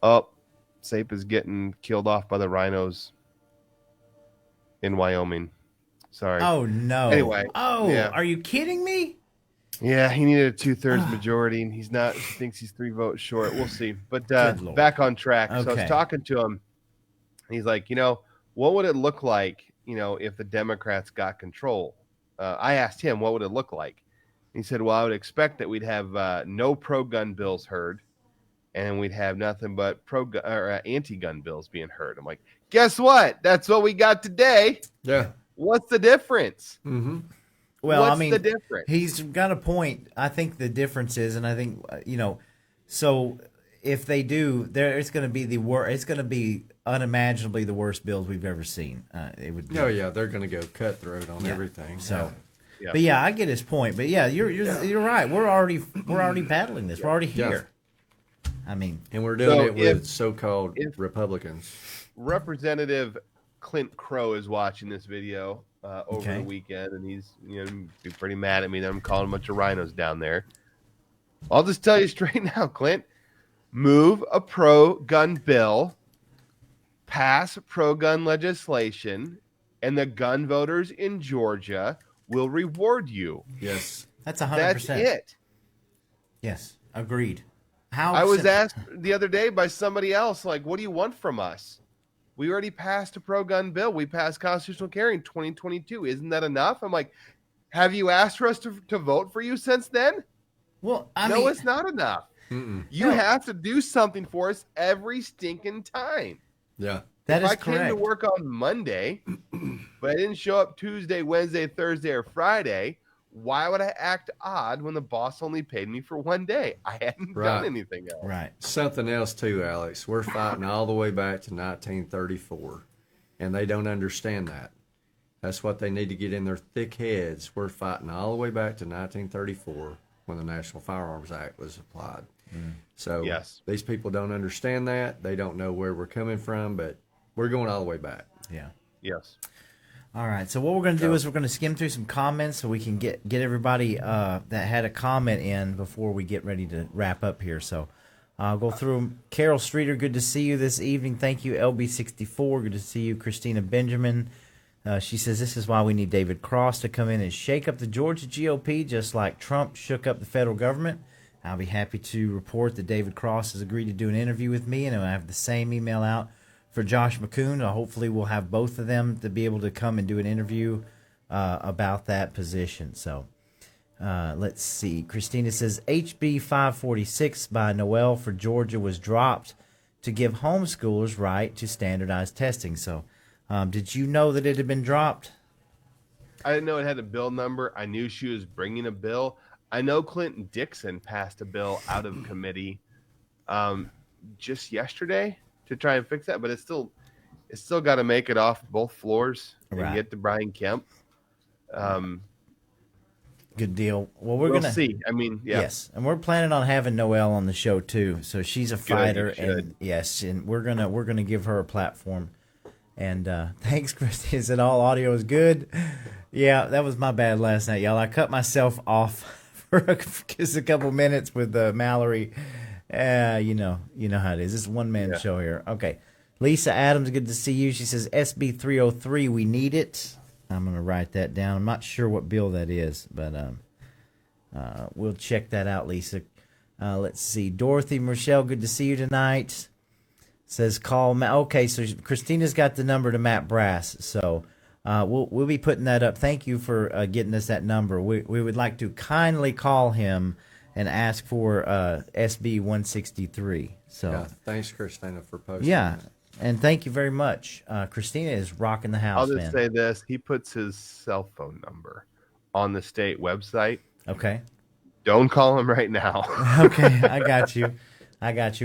Speaker 3: up. Sape is getting killed off by the rhinos in Wyoming. Sorry.
Speaker 4: Oh, no.
Speaker 3: Anyway.
Speaker 4: Oh,
Speaker 3: yeah.
Speaker 4: Are you kidding me?
Speaker 3: Yeah, he needed a 2/3 majority, and he thinks he's 3 votes short. We'll see. But back on track.
Speaker 4: Okay.
Speaker 3: So I was talking to him. He's like, what would it look like, if the Democrats got control? I asked him, what would it look like? He said, well, I would expect that we'd have no pro-gun bills heard, and we'd have nothing but anti-gun bills being heard. I'm like, guess what? That's what we got today.
Speaker 5: Yeah.
Speaker 3: What's the difference?
Speaker 5: Mm-hmm.
Speaker 4: Well,
Speaker 3: What's
Speaker 4: I mean,
Speaker 3: the difference?
Speaker 4: He's got a point. I think the difference is, and I think, so if they do, it's going to be it's going to be unimaginably the worst bills we've ever seen. It would be.
Speaker 5: Oh yeah, they're going to go cutthroat on everything.
Speaker 4: So,
Speaker 3: Yeah.
Speaker 4: but yeah, I get his point. But yeah, you're right. We're already battling this. We're already here. I mean,
Speaker 5: and we're doing it with so-called Republicans.
Speaker 3: Representative Clint Crow is watching this video over
Speaker 4: Okay.
Speaker 3: the weekend, and he's be pretty mad at me that I'm calling a bunch of rhinos down there. I'll just tell you straight now, Clint, move a pro-gun bill, pass pro-gun legislation, and the gun voters in Georgia will reward you.
Speaker 5: Yes.
Speaker 4: that's 100%.
Speaker 3: That's it.
Speaker 4: Yes, agreed. How
Speaker 3: I was
Speaker 4: simple-
Speaker 3: asked the other day by somebody else, like, what do you want from us? We already passed a pro-gun bill. We passed constitutional carry in 2022. Isn't that enough? I'm like, have you asked for us to vote for you since then?
Speaker 4: Well, I
Speaker 3: No,
Speaker 4: mean,
Speaker 3: it's not enough.
Speaker 5: Mm-mm.
Speaker 3: You have to do something for us every stinking time.
Speaker 5: Yeah.
Speaker 4: That
Speaker 3: if
Speaker 4: is
Speaker 3: I came to
Speaker 4: correct.
Speaker 3: work on Monday, but I didn't show up Tuesday, Wednesday, Thursday, or Friday, why would I act odd when the boss only paid me for one day? I hadn't
Speaker 5: Right.
Speaker 3: done anything else.
Speaker 4: Right.
Speaker 5: Something else too, Alex. We're fighting all the way back to 1934, and they don't understand that. That's what they need to get in their thick heads. We're fighting all the way back to 1934 when the National Firearms Act was applied. So
Speaker 3: Yes.
Speaker 5: these people don't understand that. They don't know where we're coming from, but we're going all the way back.
Speaker 4: Yeah.
Speaker 3: Yes.
Speaker 4: All right. So what we're going to do is we're going to skim through some comments so we can get everybody that had a comment in before we get ready to wrap up here. So I'll go through them. Carol Streeter, good to see you this evening. Thank you. LB64, good to see you. Christina Benjamin, she says this is why we need David Cross to come in and shake up the Georgia GOP just like Trump shook up the federal government. I'll be happy to report that David Cross has agreed to do an interview with me, and I have the same email out for Josh McCoon. Hopefully we'll have both of them to be able to come and do an interview about that position. So let's see. Christina says HB 546 by Noel for Georgia was dropped to give homeschoolers right to standardized testing. So did you know that it had been dropped?
Speaker 3: I didn't know it had a bill number. I knew she was bringing a bill. I know Clinton Dixon passed a bill out of committee just yesterday to try and fix that, but it's still got to make it off both floors and
Speaker 4: Right.
Speaker 3: get to Brian Kemp.
Speaker 4: Good deal. Well, we're
Speaker 3: We'll
Speaker 4: gonna
Speaker 3: see. I mean, yeah.
Speaker 4: Yes, and we're planning on having Noelle on the show too. So she's a fighter,
Speaker 3: you should.
Speaker 4: and yes, and we're gonna give her a platform. And thanks, Christy. Is it all audio is good? Yeah, that was my bad last night, y'all. I cut myself off for just a couple minutes with Mallory. You know how it is. It's a one-man show here. Okay. Lisa Adams, good to see you. She says, SB 303, we need it. I'm going to write that down. I'm not sure what bill that is, but we'll check that out, Lisa. Let's see. Dorothy Michelle, good to see you tonight. Says, call Matt. Okay, so Christina's got the number to Matt Brass, so we'll be putting that up. Thank you for getting us that number. We would like to kindly call him and ask for SB 163. So
Speaker 5: Yeah, thanks, Christina, for posting.
Speaker 4: yeah,
Speaker 5: that.
Speaker 4: and thank you very much. Christina is rocking the house,
Speaker 3: I'll
Speaker 4: man.
Speaker 3: just say this. He puts his cell phone number on the state website.
Speaker 4: Okay.
Speaker 3: Don't call him right now.
Speaker 4: Okay, I got you.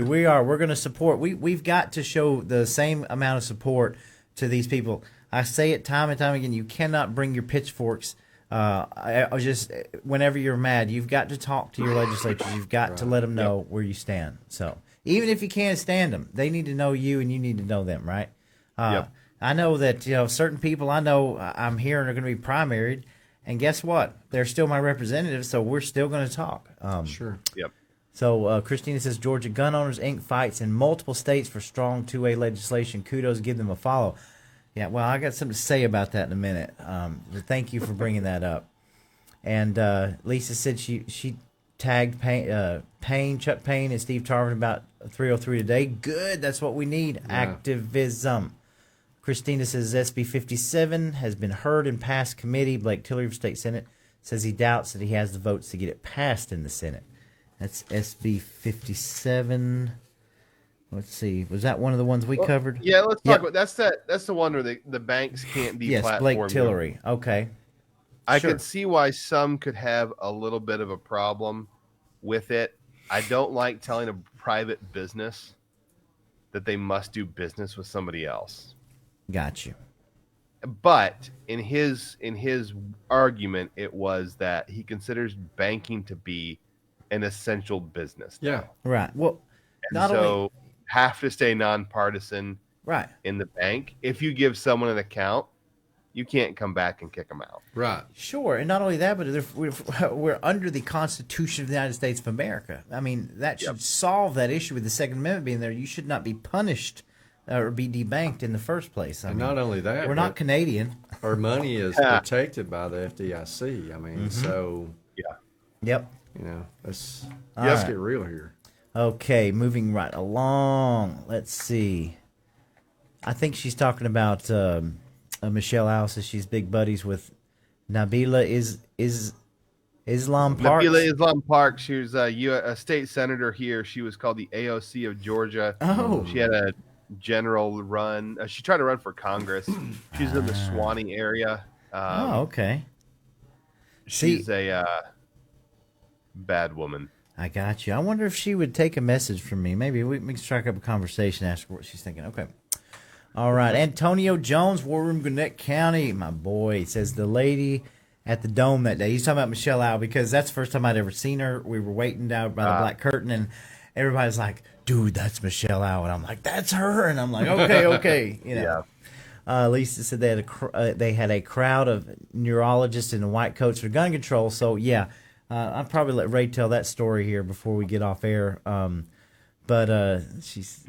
Speaker 4: We're going to support. We've got to show the same amount of support to these people. I say it time and time again. You cannot bring your pitchforks. I just whenever you're mad, you've got to talk to your legislatures. You've got to let them know where you stand. So even if you can't stand them, they need to know you, and you need to know them, right? I know that certain people I know I'm hearing are going to be primaried, and guess what? They're still my representatives, so we're still going to talk.
Speaker 5: Sure.
Speaker 3: Yep.
Speaker 4: So Christina says, Georgia Gun Owners Inc. fights in multiple states for strong 2A legislation. Kudos, give them a follow. Yeah, well, I got something to say about that in a minute. Thank you for bringing that up. And Lisa said she tagged Chuck Payne and Steve Tarvin about 303 today. Good, that's what we need, activism. Christina says SB 57 has been heard and passed committee. Blake Tillery of State Senate says he doubts that he has the votes to get it passed in the Senate. That's SB 57. Let's see. Was that one of the ones we covered?
Speaker 3: Yeah, let's talk about that's the one where the banks can't be
Speaker 4: Yes,
Speaker 3: platformed.
Speaker 4: Blake Tillery. Okay.
Speaker 3: I
Speaker 4: Sure.
Speaker 3: could see why some could have a little bit of a problem with it. I don't like telling a private business that they must do business with somebody else.
Speaker 4: Got you.
Speaker 3: But in his argument, it was that he considers banking to be an essential business.
Speaker 5: Yeah.
Speaker 4: Right. Well, not
Speaker 3: so
Speaker 4: only
Speaker 3: have to stay nonpartisan
Speaker 4: right.
Speaker 3: in the bank. If you give someone an account, you can't come back and kick them out.
Speaker 5: Right.
Speaker 4: Sure, and not only that, but we're under the Constitution of the United States of America. I mean, that should solve that issue with the Second Amendment being there. You should not be punished or be debanked in the first place. I
Speaker 5: And
Speaker 4: mean,
Speaker 5: not only that,
Speaker 4: we're not Canadian.
Speaker 5: our money is protected by the FDIC. I mean, so
Speaker 4: Yep.
Speaker 5: let's
Speaker 4: right.
Speaker 5: get real here.
Speaker 4: Okay, moving right along. Let's see. I think she's talking about Michelle House, as she's big buddies with Nabila Islam Parks.
Speaker 3: Nabila Islam Parks. She was a state senator here. She was called the AOC of Georgia.
Speaker 4: Oh.
Speaker 3: She had a general run. She tried to run for Congress. She's in the Swanee area.
Speaker 4: Okay.
Speaker 3: She's a bad woman.
Speaker 4: I got you. I wonder if she would take a message from me. Maybe we can strike up a conversation, ask her what she's thinking. Okay. All right. Antonio Jones, War Room, Gwinnett County. My boy says the lady at the Dome that day. He's talking about Michelle Au because that's the first time I'd ever seen her. We were waiting down by the black curtain, and everybody's like, dude, that's Michelle Au. And I'm like, that's her. And I'm like, okay. You know.
Speaker 3: Yeah.
Speaker 4: Lisa said they had a crowd of neurologists in white coats for gun control. So, yeah, I'll probably let Ray tell that story here before we get off air. But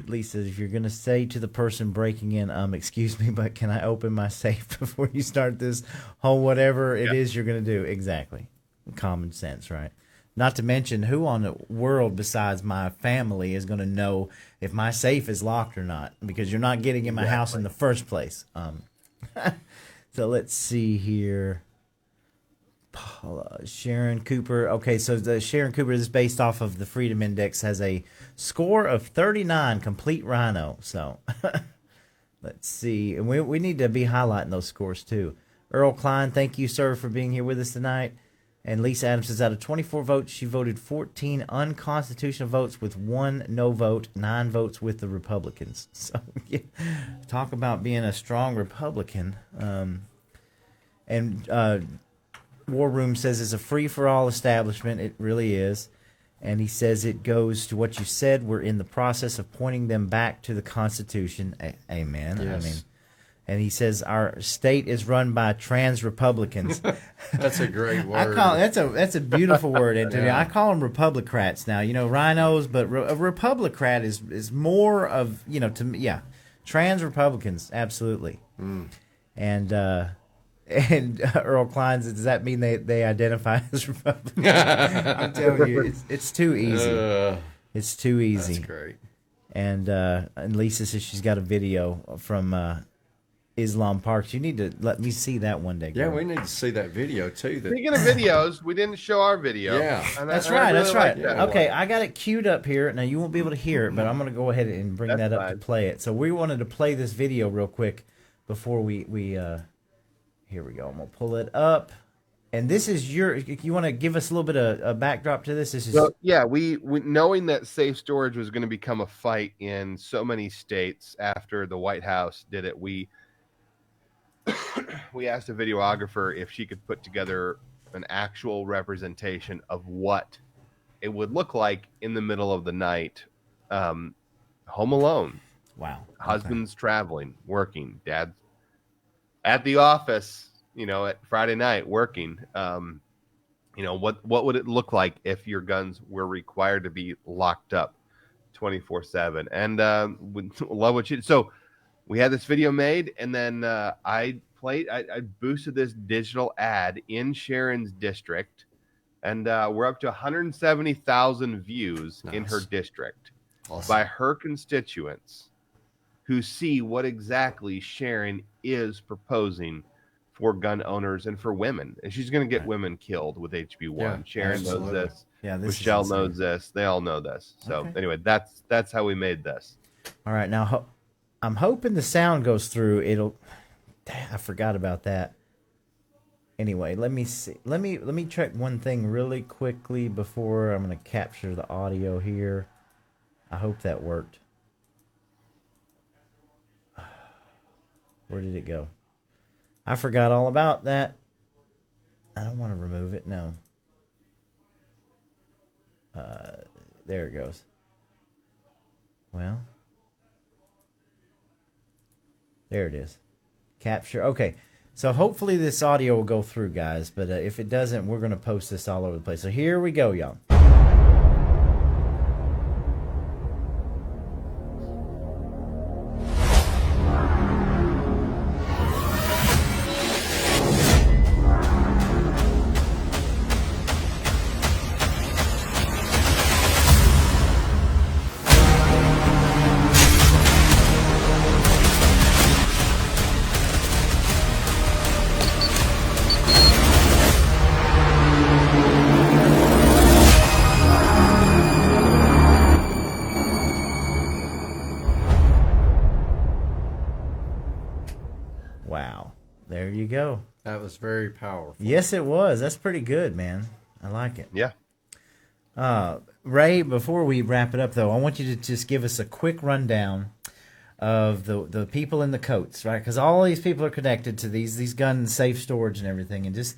Speaker 4: Lisa, if you're going to say to the person breaking in, excuse me, but can I open my safe before you start this whole whatever it is you're going to do? Exactly. Common sense, right? Not to mention, who on the world besides my family is going to know if my safe is locked or not? Because you're not getting in my house in the first place. So let's see here. Sharon Cooper. Okay, so the Sharon Cooper is based off of the Freedom Index, has a score of 39, complete rhino. So let's see. And we need to be highlighting those scores too. Earl Klein, thank you, sir, for being here with us tonight. And Lisa Adams says out of 24 votes, she voted 14 unconstitutional votes with 1 no vote, 9 votes with the Republicans. So yeah, talk about being a strong Republican. War Room says it's a free-for-all establishment. It really is. And he says it goes to what you said. We're in the process of pointing them back to the Constitution. Amen.
Speaker 5: Yes.
Speaker 4: I mean, and he says our state is run by trans Republicans.
Speaker 5: That's a great word.
Speaker 4: That's a beautiful word, Antonio.
Speaker 5: Yeah.
Speaker 4: I call them Republicrats now. You know, rhinos, but a Republicrat is more of, you know, to me, yeah, trans Republicans, absolutely. And Earl Klein says, does that mean they identify as Republicans? I'm telling you, it's too easy. It's too easy.
Speaker 5: That's great.
Speaker 4: And Lisa says she's got a video from Islam Parks. You need to let me see that one day, girl.
Speaker 5: Yeah, we need to see that video too.
Speaker 3: Speaking of videos, we didn't show our video.
Speaker 5: Yeah.
Speaker 4: That's
Speaker 3: I
Speaker 4: right.
Speaker 3: really
Speaker 4: That's
Speaker 3: like
Speaker 4: right.
Speaker 3: that
Speaker 4: Okay,
Speaker 3: one.
Speaker 4: I got it queued up here. Now you won't be able to hear it, but I'm going to go ahead and bring that up
Speaker 3: fine.
Speaker 4: to play it. So we wanted to play this video real quick before we here we go. I'm going to pull it up. And this is you want to give us a little bit of a backdrop to this? This is
Speaker 3: So, yeah, we knowing that safe storage was going to become a fight in so many states after the White House did it, we asked a videographer if she could put together an actual representation of what it would look like in the middle of the night, home alone.
Speaker 4: wow.
Speaker 3: Husband's traveling, working, dad's at the office, you know, at Friday night working. You know, what would it look like if your guns were required to be locked up 24/7? And we love what you did. So we had this video made, and then I boosted this digital ad in Sharon's district, and we're up to 170,000 views in her district by her constituents who see what exactly Sharon is proposing for gun owners and for women. And she's going to get women killed with HB1.
Speaker 5: Yeah,
Speaker 3: Sharon
Speaker 5: absolutely.
Speaker 3: knows this.
Speaker 4: Yeah, this
Speaker 3: Michelle
Speaker 4: is insane.
Speaker 3: knows this. They all know this. So
Speaker 4: Okay.
Speaker 3: anyway, that's how we made this.
Speaker 4: All right, now I'm hoping the sound goes through. I forgot about that. Anyway, let me see. Let me check one thing really quickly before I'm going to capture the audio here. I hope that worked. Where did it go? I forgot all about that. I don't want to remove it. No. There it goes. Well, there it is. Capture. Okay. So hopefully this audio will go through, guys. But if it doesn't, we're going to post this all over the place. So here we go, y'all. There you go.
Speaker 5: That was very powerful.
Speaker 4: Yes, it was. That's pretty good, man. I like it.
Speaker 3: Yeah.
Speaker 4: Ray, before we wrap it up, though, I want you to just give us a quick rundown of the people in the coats, right? Because all these people are connected to these gun safe storage and everything, and just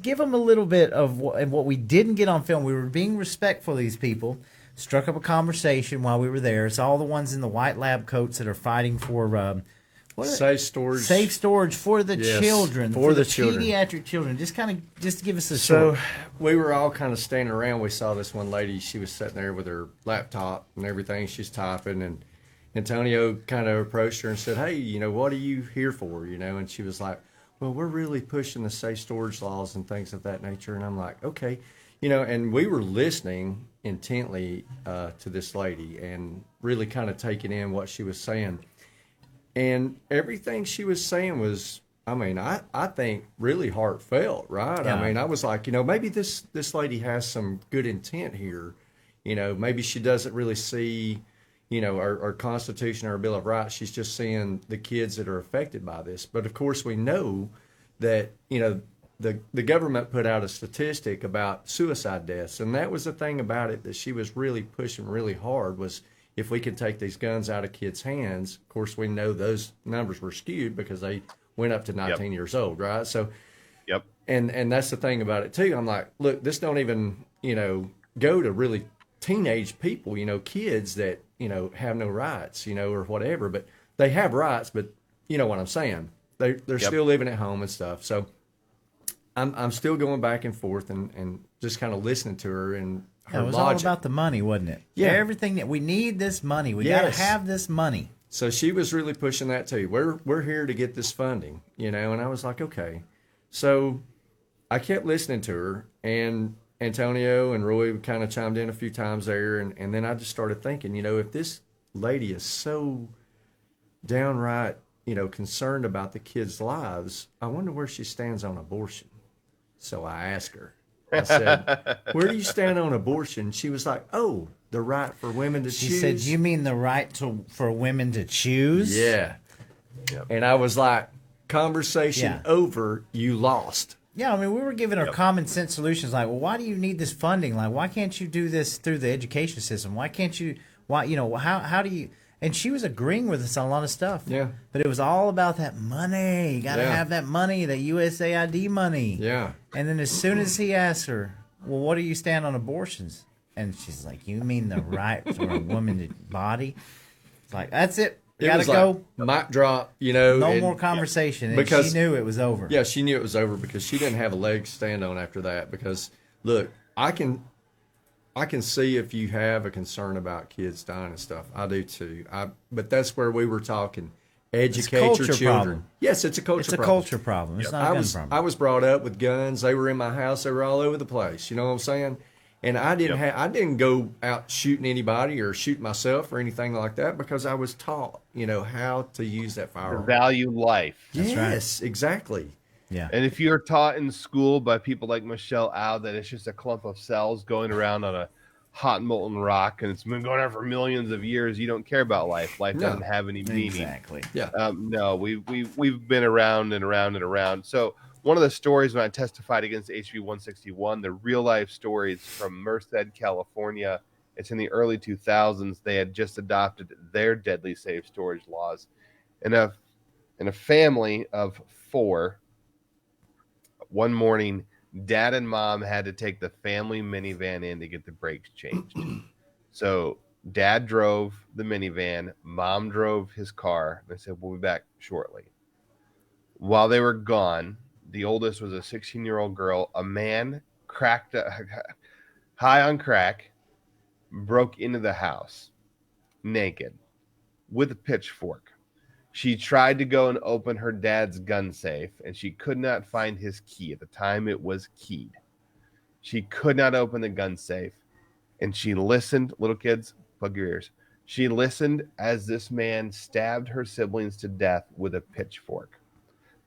Speaker 4: give them a little bit of what we didn't get on film. We were being respectful of these people. Struck up a conversation while we were there. It's all the ones in the white lab coats that are fighting for
Speaker 5: Safe storage
Speaker 4: for the children,
Speaker 5: for the children,
Speaker 4: pediatric children. Just give us a
Speaker 5: So
Speaker 4: short.
Speaker 5: we were all kind of standing around. We saw this one lady. She was sitting there with her laptop and everything. She's typing, and Antonio kind of approached her and said, "Hey, what are you here for?" And she was like, "Well, we're really pushing the safe storage laws and things of that nature." And I'm like, "Okay." And we were listening intently to this lady and really kind of taking in what she was saying. And everything she was saying was, I think really heartfelt, right?
Speaker 4: Yeah.
Speaker 5: I was like, maybe this lady has some good intent here. Maybe she doesn't really see, our Constitution, our Bill of Rights. She's just seeing the kids that are affected by this. But of course, we know that, the government put out a statistic about suicide deaths, and that was the thing about it that she was really pushing really hard was if we could take these guns out of kids' hands. Of course, we know those numbers were skewed because they went up to 19 years old, right? So,
Speaker 3: Yep.
Speaker 5: and that's the thing about it too. I'm like, look, this don't even go to really teenage people, kids that have no rights, or whatever, but they have rights, but you know what I'm saying. They're still living at home and stuff. So I'm still going back and forth and just kind of listening to her and her
Speaker 4: It was
Speaker 5: logic.
Speaker 4: all about the money, wasn't it?
Speaker 5: Yeah.
Speaker 4: Everything that we need this money. We
Speaker 5: Yes.
Speaker 4: got to have this money.
Speaker 5: So she was really pushing that too. We're here to get this funding, and I was like, okay. So I kept listening to her, and Antonio and Roy kind of chimed in a few times there, and then I just started thinking, if this lady is so downright, concerned about the kids' lives, I wonder where she stands on abortion. So I asked her. I said, "Where do you stand on abortion?" She was like, "Oh, the right for women to
Speaker 4: She
Speaker 5: choose."
Speaker 4: said, "You mean the right for women to choose?"
Speaker 5: Yeah.
Speaker 3: Yep.
Speaker 5: And I was like, "Conversation over. You lost."
Speaker 4: Yeah, we were giving her common sense solutions like, well, why do you need this funding? Like, why can't you do this through the education system? Why can't you, how do you, and she was agreeing with us on a lot of stuff.
Speaker 5: Yeah.
Speaker 4: But it was all about that money. You got to have that money, that USAID money.
Speaker 5: Yeah.
Speaker 4: And then as soon as he asked her, well, what do you stand on abortions? And she's like, you mean the right for a woman's body? It's like, that's it.
Speaker 5: It
Speaker 4: Gotta
Speaker 5: was
Speaker 4: go.
Speaker 5: Like, mic drop,
Speaker 4: No
Speaker 5: and-
Speaker 4: more conversation. And
Speaker 5: Because-
Speaker 4: she knew it was over.
Speaker 5: Yeah, she knew it was over because she didn't have a leg to stand on after that. Because look, I can see if you have a concern about kids dying and stuff. I do too. But that's where we were talking. Educate your
Speaker 4: culture
Speaker 5: children.
Speaker 4: problem.
Speaker 5: Yes, it's a culture
Speaker 4: It's a
Speaker 5: problem.
Speaker 4: culture problem. It's not a
Speaker 5: I
Speaker 4: gun
Speaker 5: was
Speaker 4: problem.
Speaker 5: I was brought up with guns. They were in my house. They were all over the place. You know what I'm saying? And I didn't go out shooting anybody or shoot myself or anything like that because I was taught, how to use that firearm.
Speaker 3: Value life.
Speaker 5: Yes, exactly.
Speaker 4: Yeah.
Speaker 3: And if you're taught in school by people like Michelle Au that it's just a clump of cells going around on a hot molten rock and it's been going on for millions of years, you don't care about life. Life
Speaker 5: No.
Speaker 3: doesn't have any meaning.
Speaker 4: Exactly.
Speaker 5: Yeah.
Speaker 3: No, we've been around and around and around. So one of the stories when I testified against HB 161, the real life stories from Merced, California. It's in the early 2000s. They had just adopted their deadly safe storage laws. In a family of 4, one morning, Dad and Mom had to take the family minivan in to get the brakes changed. So Dad drove the minivan, Mom drove his car. They said, we'll be back shortly. While they were gone, the oldest was a 16-year-old girl. A man high on crack, broke into the house naked with a pitchfork. She tried to go and open her dad's gun safe, and she could not find his key. At the time, it was keyed. She could not open the gun safe, and she listened. Little kids, plug your ears. She listened as this man stabbed her siblings to death with a pitchfork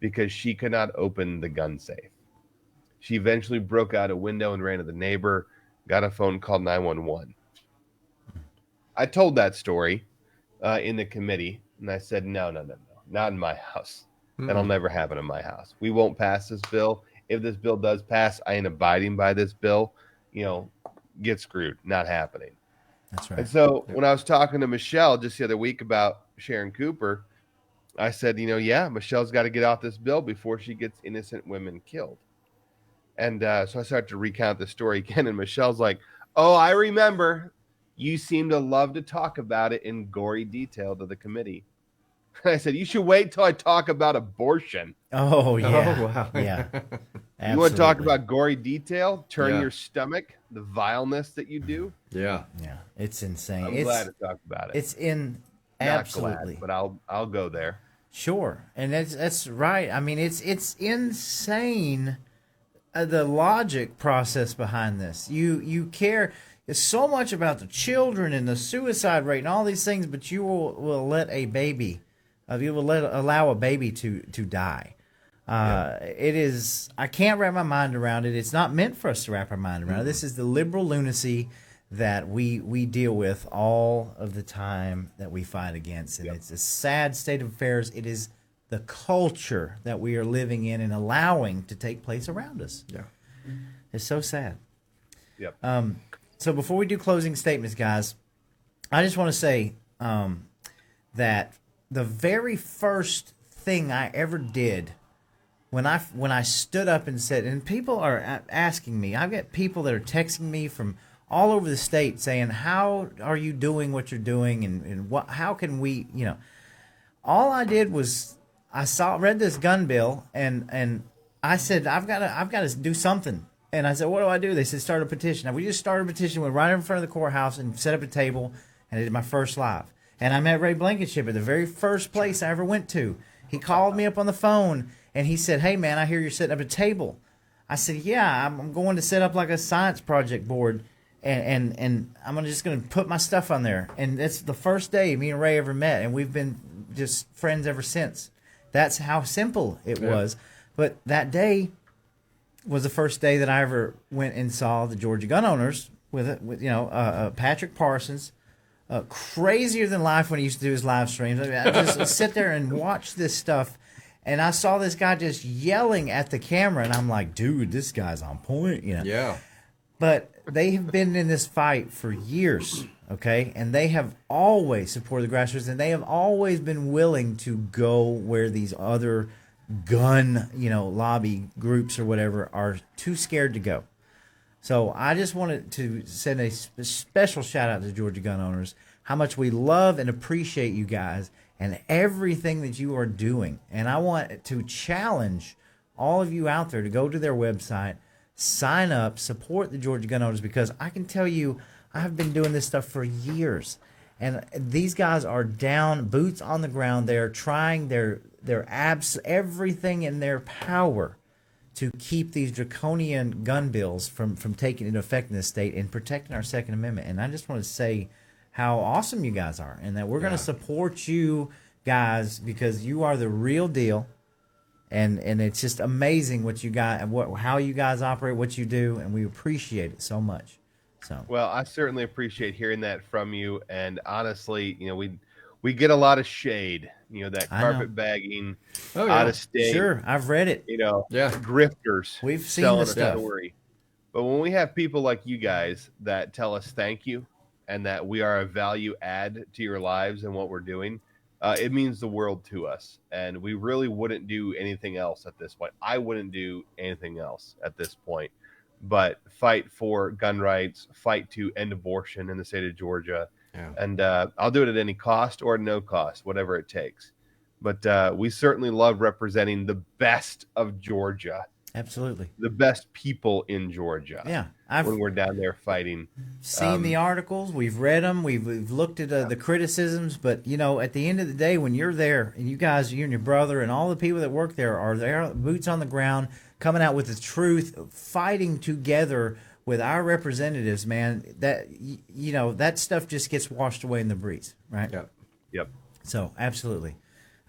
Speaker 3: because she could not open the gun safe. She eventually broke out a window and ran to the neighbor, got a phone, called 911. I told that story in the committee, and I said, no, not in my house. That'll never happen in my house. We won't pass this bill. If this bill does pass, I ain't abiding by this bill. Get screwed. Not happening.
Speaker 4: That's right.
Speaker 3: And so when I was talking to Michelle just the other week about Sharon Cooper, I said, yeah, Michelle's got to get off this bill before she gets innocent women killed. And so I started to recount the story again, and Michelle's like, oh, I remember. You seem to love to talk about it in gory detail to the committee. And I said, you should wait till I talk about abortion.
Speaker 4: Oh, yeah.
Speaker 5: Oh, wow.
Speaker 4: Yeah.
Speaker 3: You want to talk about gory detail? Turn
Speaker 5: Yeah.
Speaker 3: your stomach, the vileness that you do.
Speaker 5: Yeah.
Speaker 4: Yeah. It's insane.
Speaker 3: I'm glad to talk about it.
Speaker 4: It's in
Speaker 3: Not
Speaker 4: absolutely.
Speaker 3: glad, but I'll go there.
Speaker 4: Sure, and that's right. I mean, it's insane, the logic process behind this. You care so much about the children and the suicide rate and all these things, but you will let a baby, allow a baby to die. It is. I can't wrap my mind around it. It's not meant for us to wrap our mind around it. This is the liberal lunacy that we deal with all of the time, that we fight against. And it's a sad state of affairs. It is the culture that we are living in and allowing to take place around us.
Speaker 5: Yeah.
Speaker 4: It's so sad.
Speaker 3: Yep.
Speaker 4: So before we do closing statements, guys, I just want to say that the very first thing I ever did when I stood up and said, and people are asking me, I've got people that are texting me from all over the state saying, how are you doing what you're doing, and how can we, all I did was read this gun bill, and I said, I've got to do something. And I said, what do I do? They said, start a petition. Now, we just started a petition, went right in front of the courthouse and set up a table, and I did my first live. And I met Ray Blankenship at the very first place I ever went to. He called me up on the phone, and he said, hey, man, I hear you're setting up a table. I said, yeah, I'm going to set up like a science project board, and I'm just going to put my stuff on there. And that's the first day me and Ray ever met, and we've been just friends ever since. That's how simple it was. But that day was the first day that I ever went and saw the Georgia gun owners with Patrick Parsons, crazier than life when he used to do his live streams. I mean, I just sit there and watch this stuff, and I saw this guy just yelling at the camera, and I'm like, dude, this guy's on point,
Speaker 5: Yeah.
Speaker 4: But they have been in this fight for years, okay? And they have always supported the grassroots, and they have always been willing to go where these other gun, lobby groups or whatever are too scared to go. So I just wanted to send a special shout out to Georgia gun owners, how much we love and appreciate you guys and everything that you are doing. And I want to challenge all of you out there to go to their website, sign up, support the Georgia gun owners, because I can tell you, I've been doing this stuff for years. And these guys are down, boots on the ground. They're trying their everything in their power to keep these draconian gun bills from taking into effect in this state and protecting our Second Amendment. And I just want to say how awesome you guys are, and that we're going to support you guys because you are the real deal. And it's just amazing what you got and how you guys operate, what you do, and we appreciate it so much. So
Speaker 3: Well, I certainly appreciate hearing that from you. And honestly, we get a lot of shade, that carpetbagging, out of state.
Speaker 4: Sure, I've read it.
Speaker 3: Grifters.
Speaker 4: We've seen
Speaker 3: telling
Speaker 4: the stuff.
Speaker 3: a story. But when we have people like you guys that tell us thank you and that we are a value add to your lives and what we're doing, it means the world to us. And we really wouldn't do anything else at this point. I wouldn't do anything else at this point but fight for gun rights, fight to end abortion in the state of Georgia.
Speaker 5: Yeah.
Speaker 3: And I'll do it at any cost or no cost, whatever it takes. But we certainly love representing the best of Georgia.
Speaker 4: Absolutely.
Speaker 3: The best people in Georgia.
Speaker 4: Yeah.
Speaker 3: When we're down there fighting.
Speaker 4: Seen the articles. We've read them. We've looked at the criticisms. But, at the end of the day, when you're there, and you guys, you and your brother and all the people that work there are there, boots on the ground, coming out with the truth, fighting together with our representatives, man, that, that stuff just gets washed away in the breeze, right?
Speaker 3: Yep.
Speaker 4: So, absolutely.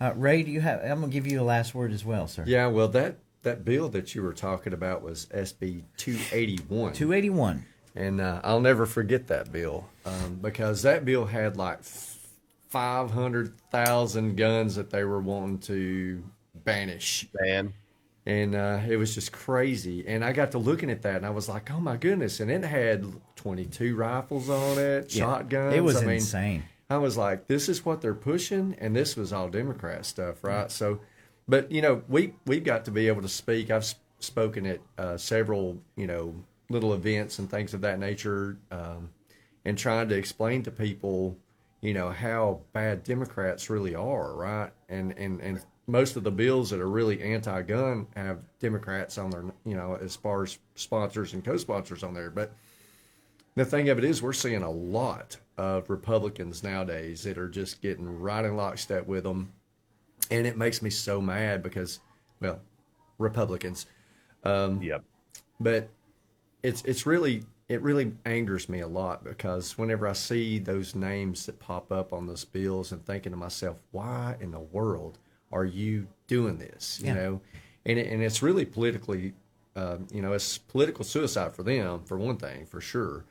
Speaker 4: Ray, I'm going to give you the last word as well, sir.
Speaker 5: Yeah, well, that bill that you were talking about was SB 281.
Speaker 4: 281.
Speaker 5: And I'll never forget that bill because that bill had like 500,000 guns that they were wanting to banish.
Speaker 3: Man.
Speaker 5: And it was just crazy. And I got to looking at that, and I was like, oh, my goodness. And it had 22 rifles on it, shotguns.
Speaker 4: It was insane.
Speaker 5: I was like, this is what they're pushing, and this was all Democrat stuff, right? So, but, you know, we've got to be able to speak. I've spoken at several, you know, little events and things of that nature, and trying to explain to people, you know, how bad Democrats really are, right? And most of the bills that are really anti-gun have Democrats on there, you know, as far as sponsors and co-sponsors on there. But the thing of it is, we're seeing a lot of Republicans nowadays that are just getting right in lockstep with them. And it makes me so mad because, well, Republicans.
Speaker 3: Yep.
Speaker 5: But it really angers me a lot, because whenever I see those names that pop up on those bills, and thinking to myself, why in the world are you doing this? You know, and it's really politically, you know, it's political suicide for them, for one thing, for sure.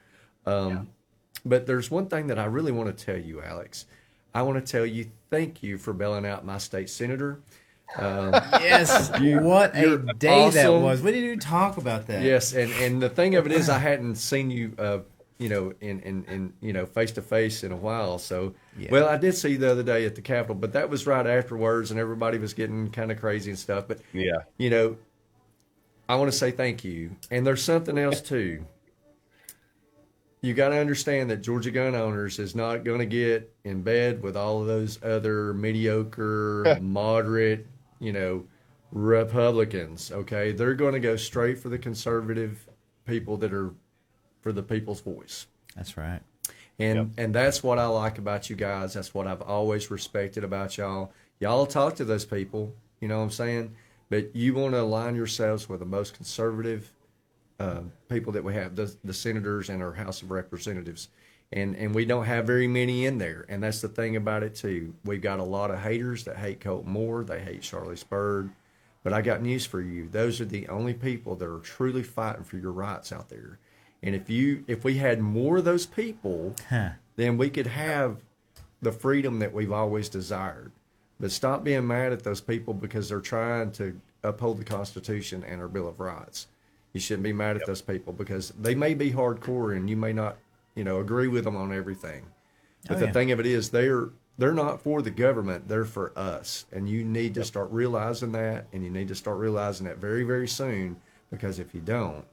Speaker 5: But there's one thing that I really want to tell you, Alex. I want to tell you thank you for bailing out my state senator.
Speaker 4: Yes, what a day that was. We didn't even talk about that.
Speaker 5: Yes, and the thing of it is, I hadn't seen you, you know, in you know, face to face in a while. So, well, I did see you the other day at the Capitol, but that was right afterwards, and everybody was getting kind of crazy and stuff. But you know, I want to say thank you. And there's something else too. You got to understand that Georgia Gun Owners is not going to get in bed with all of those other mediocre, moderate, you know, Republicans. Okay, they're going to go straight for the conservative people that are for the people's voice.
Speaker 4: That's right.
Speaker 5: And that's what I like about you guys. That's what I've always respected about y'all. Y'all talk to those people, you know what I'm saying? But you want to align yourselves with the most conservative people that we have, the senators and our House of Representatives. And we don't have very many in there. And that's the thing about it, too. We've got a lot of haters that hate Colton Moore. They hate Charlie Spurd. But I got news for you. Those are the only people that are truly fighting for your rights out there. And if we had more of those people, then we could have the freedom that we've always desired. But stop being mad at those people because they're trying to uphold the Constitution and our Bill of Rights. You shouldn't be mad at those people because they may be hardcore and you may not, you know, agree with them on everything. But the thing of it is, they're not for the government. They're for us. And you need to start realizing that, and you need to start realizing that very, very soon, because if you don't,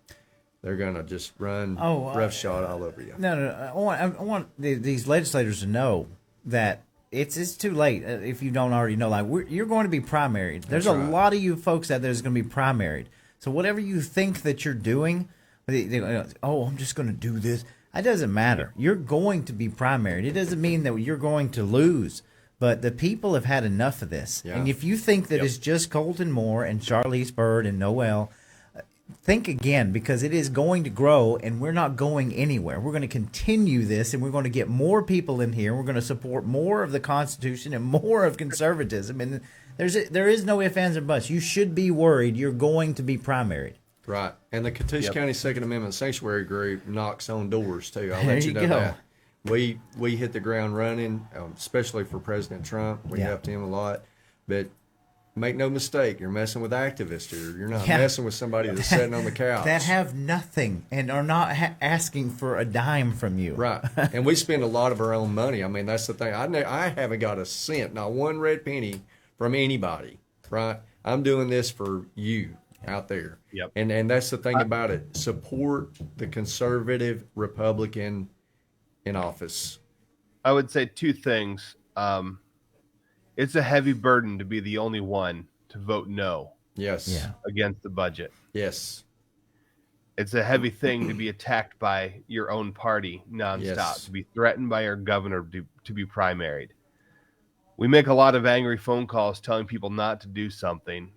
Speaker 5: they're going to just run roughshod all over you.
Speaker 4: No. I want these legislators to know that it's too late if you don't already know. Like, you're going to be primaried. There's a lot of you folks out there that's going to be primaried. So whatever you think that you're doing, I'm just going to do this. That doesn't matter. You're going to be primaried. It doesn't mean that you're going to lose. But the people have had enough of this. Yeah. And if you think that it's just Colton Moore and Charlize Byrd and Noel, think again, because it is going to grow, and we're not going anywhere. We're going to continue this, and we're going to get more people in here. We're going to support more of the Constitution and more of conservatism. And there is no ifs, ands, or buts. You should be worried. You're going to be primaried.
Speaker 5: Right. And the Catoosa County Second Amendment Sanctuary Group knocks on doors, too. I'll
Speaker 4: There
Speaker 5: let you
Speaker 4: you
Speaker 5: know
Speaker 4: go.
Speaker 5: that. We hit the ground running, especially for President Trump. We helped him a lot. But make no mistake, you're messing with activists here. You're not messing with somebody that's sitting on the couch.
Speaker 4: That have nothing and are not asking for a dime from you.
Speaker 5: Right. And we spend a lot of our own money. I mean, that's the thing. I haven't got a cent, not one red penny from anybody, right? I'm doing this for you out there.
Speaker 3: Yep.
Speaker 5: And that's the thing about it. Support the conservative Republican in office.
Speaker 3: I would say two things. It's a heavy burden to be the only one to vote no
Speaker 5: Yes.
Speaker 3: against the budget.
Speaker 5: Yes.
Speaker 3: It's a heavy thing to be attacked by your own party nonstop, to be threatened by your governor to be primaried. We make a lot of angry phone calls telling people not to do something.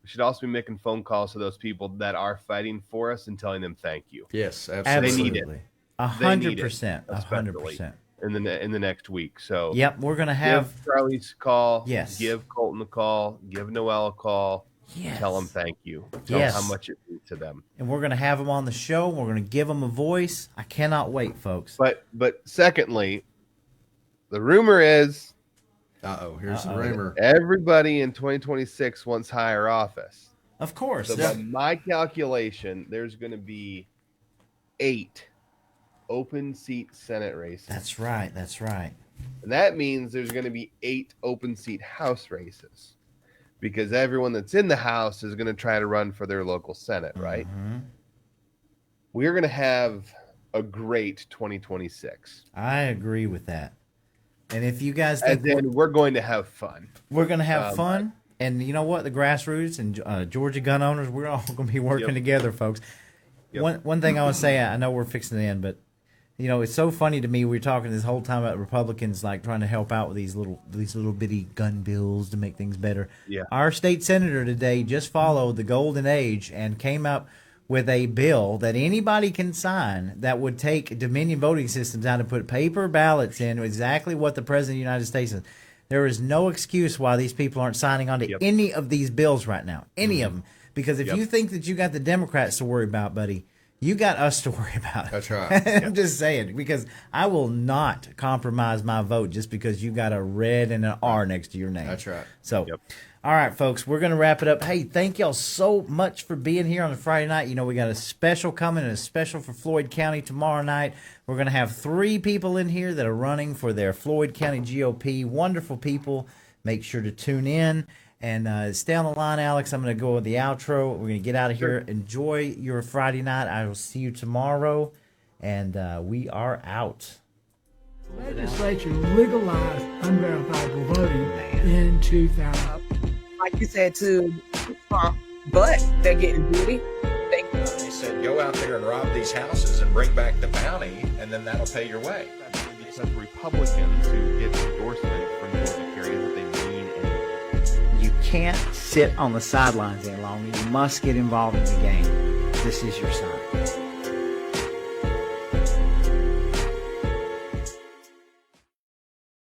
Speaker 3: We should also be making phone calls to those people that are fighting for us and telling them thank you.
Speaker 5: Yes, absolutely.
Speaker 3: They need it.
Speaker 4: 100%. 100%.
Speaker 3: In the next week. So
Speaker 4: we're gonna have
Speaker 3: give Charlie's a call.
Speaker 4: Yes.
Speaker 3: Give Colton a call. Give Noel a call.
Speaker 4: Yes.
Speaker 3: Tell them thank you. Tell them how much it means to them.
Speaker 4: And we're gonna have them on the show. We're gonna give them a voice. I cannot wait, folks.
Speaker 3: But secondly, the rumor is
Speaker 5: Here's the rumor.
Speaker 3: Everybody in 2026 wants higher office.
Speaker 4: Of course.
Speaker 3: So by my calculation, there's going to be 8 open seat Senate races.
Speaker 4: That's right. That's right.
Speaker 3: And that means there's going to be 8 open seat House races because everyone that's in the House is going to try to run for their local Senate, right?
Speaker 4: Mm-hmm.
Speaker 3: We're going to have a great 2026.
Speaker 4: I agree with that. And if you guys think
Speaker 3: we're going to have fun.
Speaker 4: We're going to have fun. And you know what? The grassroots and Georgia gun owners, we're all going to be working together, folks. Yep. One thing I want to say, I know we're fixing to end, but you know, it's so funny to me. We're talking this whole time about Republicans like trying to help out with these little bitty gun bills to make things better.
Speaker 3: Yeah.
Speaker 4: Our state senator today just followed the golden age and came up with a bill that anybody can sign that would take Dominion voting systems out and put paper ballots in exactly what the President of the United States is. There is no excuse why these people aren't signing on to any of these bills right now, any of them. Because if you think that you got the Democrats to worry about, buddy, you got us to worry about.
Speaker 5: That's right.
Speaker 4: I'm just saying, because I will not compromise my vote just because you got a red and an R next to your name.
Speaker 5: That's right.
Speaker 4: So, all right, folks, we're going to wrap it up. Hey, thank y'all so much for being here on a Friday night. You know, we got a special coming, and a special for Floyd County tomorrow night. We're going to have 3 people in here that are running for their Floyd County GOP. Wonderful people. Make sure to tune in. And stay on the line, Alex. I'm going to go with the outro. We're going to get out of here. Enjoy your Friday night. I will see you tomorrow. And we are out.
Speaker 6: Legislature legalized unverifiable voting in 2000.
Speaker 1: Like you said to Trump, but they're getting booty.
Speaker 2: They said, go out there and rob these houses and bring back the bounty, and then that'll pay your way.
Speaker 3: Because Republicans who get endorsement from Georgia carry that they mean anything.
Speaker 7: You can't sit on the sidelines any longer. You must get involved in the game. This is your sign.